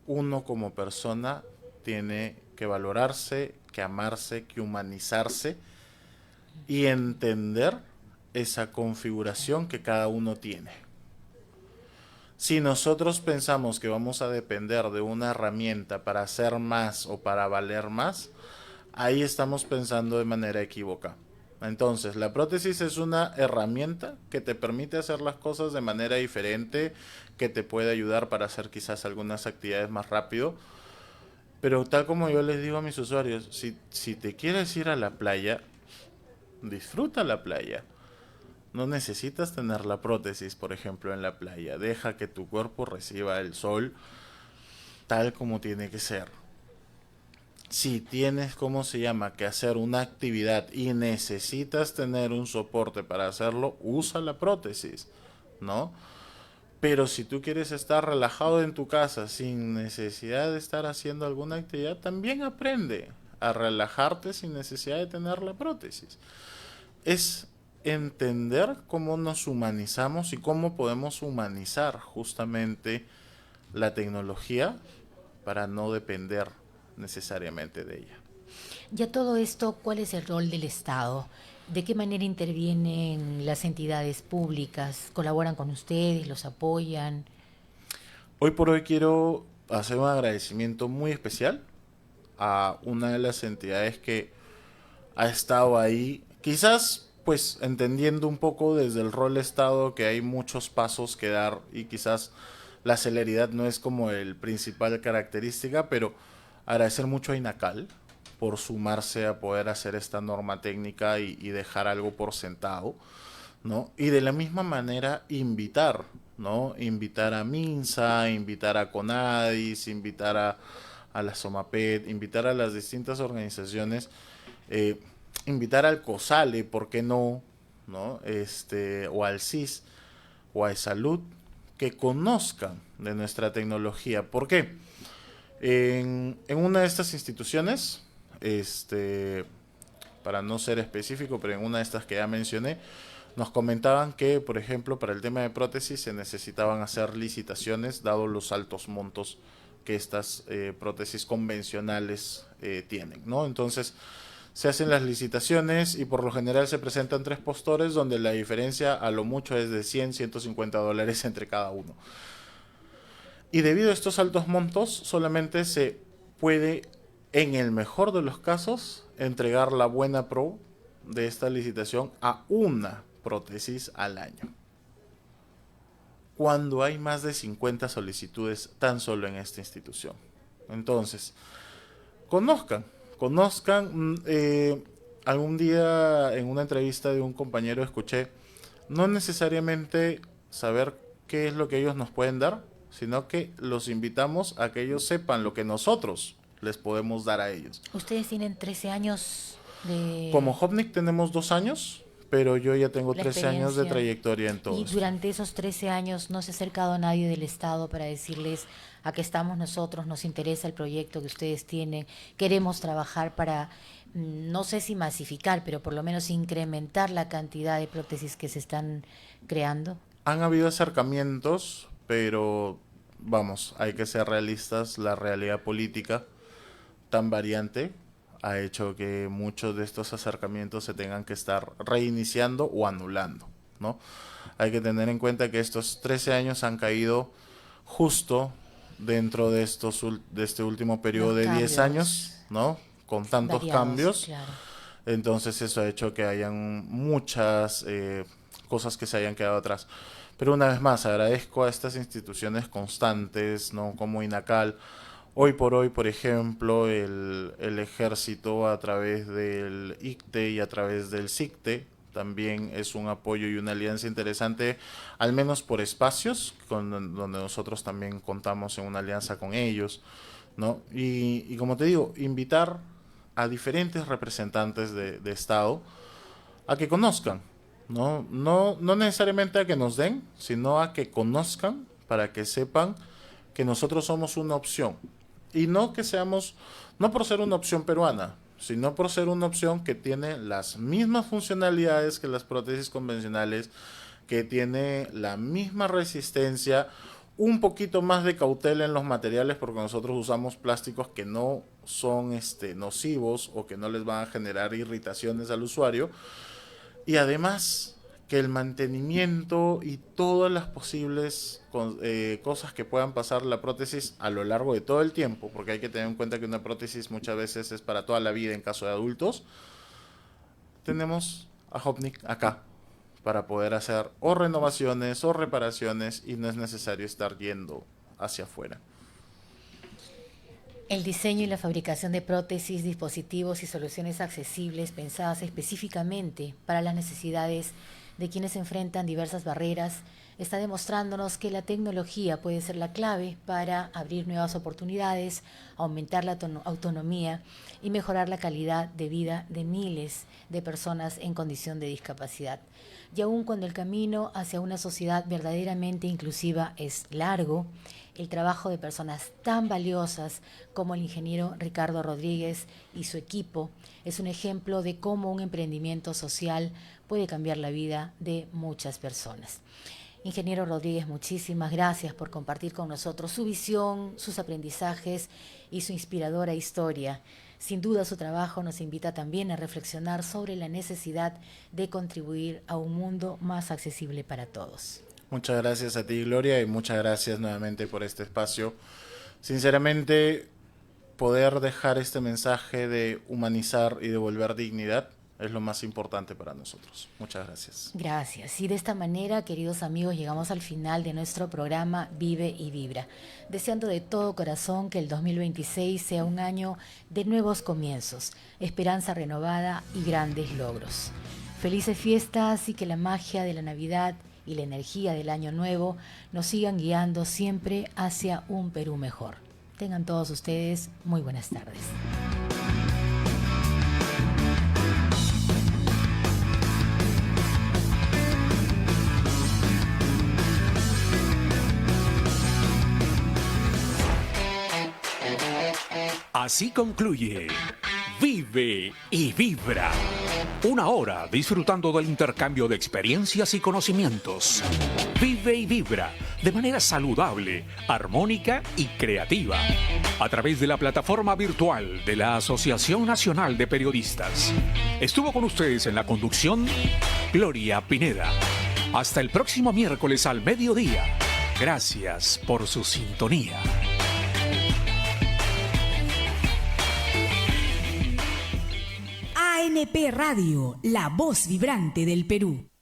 [SPEAKER 5] uno como persona tiene que valorarse, que amarse, que humanizarse y entender esa configuración que cada uno tiene. Si nosotros pensamos que vamos a depender de una herramienta para hacer más o para valer más, ahí estamos pensando de manera equivocada. Entonces, la prótesis es una herramienta que te permite hacer las cosas de manera diferente, que te puede ayudar para hacer quizás algunas actividades más rápido. Pero tal como yo les digo a mis usuarios, si te quieres ir a la playa, disfruta la playa. No necesitas tener la prótesis, por ejemplo, en la playa. Deja que tu cuerpo reciba el sol tal como tiene que ser. Si tienes, que hacer una actividad y necesitas tener un soporte para hacerlo, usa la prótesis, ¿no? Pero si tú quieres estar relajado en tu casa sin necesidad de estar haciendo alguna actividad, también aprende a relajarte sin necesidad de tener la prótesis. Es entender cómo nos humanizamos y cómo podemos humanizar justamente la tecnología para no depender necesariamente de ella.
[SPEAKER 2] Ya todo esto, ¿cuál es el rol del Estado? ¿De qué manera intervienen las entidades públicas? ¿Colaboran con ustedes? ¿Los apoyan?
[SPEAKER 5] Hoy por hoy quiero hacer un agradecimiento muy especial a una de las entidades que ha estado ahí, quizás pues entendiendo un poco desde el rol Estado que hay muchos pasos que dar y quizás la celeridad no es como el principal característica, pero agradecer mucho a INACAL por sumarse a poder hacer esta norma técnica y dejar algo por sentado, ¿no? Y de la misma manera invitar, ¿no? Invitar a MINSA, invitar a CONADIS, invitar a la SOMAPET, invitar a las distintas organizaciones, invitar al COSALE, ¿por qué no? ¿No? O al CIS, o a Salud, que conozcan de nuestra tecnología. ¿Por qué? En una de estas instituciones, para no ser específico, pero en una de estas que ya mencioné, nos comentaban que, por ejemplo, para el tema de prótesis se necesitaban hacer licitaciones, dado los altos montos que estas prótesis convencionales tienen, ¿no? Entonces, se hacen las licitaciones y por lo general se presentan 3 postores donde la diferencia a lo mucho es de $100-150 entre cada uno. Y debido a estos altos montos, solamente se puede, en el mejor de los casos, entregar la buena Pro de esta licitación a una prótesis al año, cuando hay más de 50 solicitudes tan solo en esta institución. Entonces, conozcan. Algún día en una entrevista de un compañero escuché, no necesariamente saber qué es lo que ellos nos pueden dar, sino que los invitamos a que ellos sepan lo que nosotros les podemos dar a ellos.
[SPEAKER 2] Ustedes tienen 13 años de...
[SPEAKER 5] Como Hopnik tenemos 2 años, pero yo ya tengo 13 años de trayectoria en todo.
[SPEAKER 2] Y durante esos 13 años no se ha acercado a nadie del Estado para decirles: aquí estamos nosotros, nos interesa el proyecto que ustedes tienen, queremos trabajar para, no sé si masificar, pero por lo menos incrementar la cantidad de prótesis que se están creando?
[SPEAKER 5] Han habido acercamientos, pero vamos, hay que ser realistas, la realidad política tan variante ha hecho que muchos de estos acercamientos se tengan que estar reiniciando o anulando, ¿no? Hay que tener en cuenta que estos 13 años han caído justo dentro de este último periodo de 10 años, ¿no? Con tantos cambios.
[SPEAKER 2] Claro.
[SPEAKER 5] Entonces eso ha hecho que hayan muchas cosas que se hayan quedado atrás. Pero una vez más, agradezco a estas instituciones constantes, ¿no? Como INACAL. Hoy, por ejemplo, el ejército a través del ICTE y a través del SICTE también es un apoyo y una alianza interesante, al menos por espacios, donde nosotros también contamos en una alianza con ellos, ¿no? Y como te digo, invitar a diferentes representantes de Estado a que conozcan, ¿no? No necesariamente a que nos den, sino a que conozcan, para que sepan que nosotros somos una opción. Y no que seamos, no por ser una opción peruana, sino por ser una opción que tiene las mismas funcionalidades que las prótesis convencionales, que tiene la misma resistencia, un poquito más de cautela en los materiales, porque nosotros usamos plásticos que no son nocivos o que no les van a generar irritaciones al usuario, y además que el mantenimiento y todas las posibles cosas que puedan pasar la prótesis a lo largo de todo el tiempo, porque hay que tener en cuenta que una prótesis muchas veces es para toda la vida en caso de adultos. Tenemos a Hopnik acá para poder hacer o renovaciones o reparaciones, y no es necesario estar yendo hacia afuera.
[SPEAKER 2] El diseño y la fabricación de prótesis, dispositivos y soluciones accesibles pensadas específicamente para las necesidades de quienes enfrentan diversas barreras está demostrándonos que la tecnología puede ser la clave para abrir nuevas oportunidades, aumentar la autonomía y mejorar la calidad de vida de miles de personas en condición de discapacidad. Y aun cuando el camino hacia una sociedad verdaderamente inclusiva es largo, el trabajo de personas tan valiosas como el ingeniero Ricardo Rodríguez y su equipo es un ejemplo de cómo un emprendimiento social puede cambiar la vida de muchas personas. Ingeniero Rodríguez, muchísimas gracias por compartir con nosotros su visión, sus aprendizajes y su inspiradora historia. Sin duda, su trabajo nos invita también a reflexionar sobre la necesidad de contribuir a un mundo más accesible para todos.
[SPEAKER 5] Muchas gracias a ti, Gloria, y muchas gracias nuevamente por este espacio. Sinceramente, poder dejar este mensaje de humanizar y devolver dignidad es lo más importante para nosotros. Muchas gracias.
[SPEAKER 2] Gracias. Y de esta manera, queridos amigos, llegamos al final de nuestro programa Vive y Vibra, deseando de todo corazón que el 2026 sea un año de nuevos comienzos, esperanza renovada y grandes logros. Felices fiestas, y que la magia de la Navidad y la energía del Año Nuevo nos sigan guiando siempre hacia un Perú mejor. Tengan todos ustedes muy buenas tardes.
[SPEAKER 1] Así concluye Vive y Vibra. Una hora disfrutando del intercambio de experiencias y conocimientos. Vive y Vibra de manera saludable, armónica y creativa. A través de la plataforma virtual de la Asociación Nacional de Periodistas. Estuvo con ustedes en la conducción Gloria Pineda. Hasta el próximo miércoles al mediodía. Gracias por su sintonía.
[SPEAKER 6] APP Radio, la voz vibrante del Perú.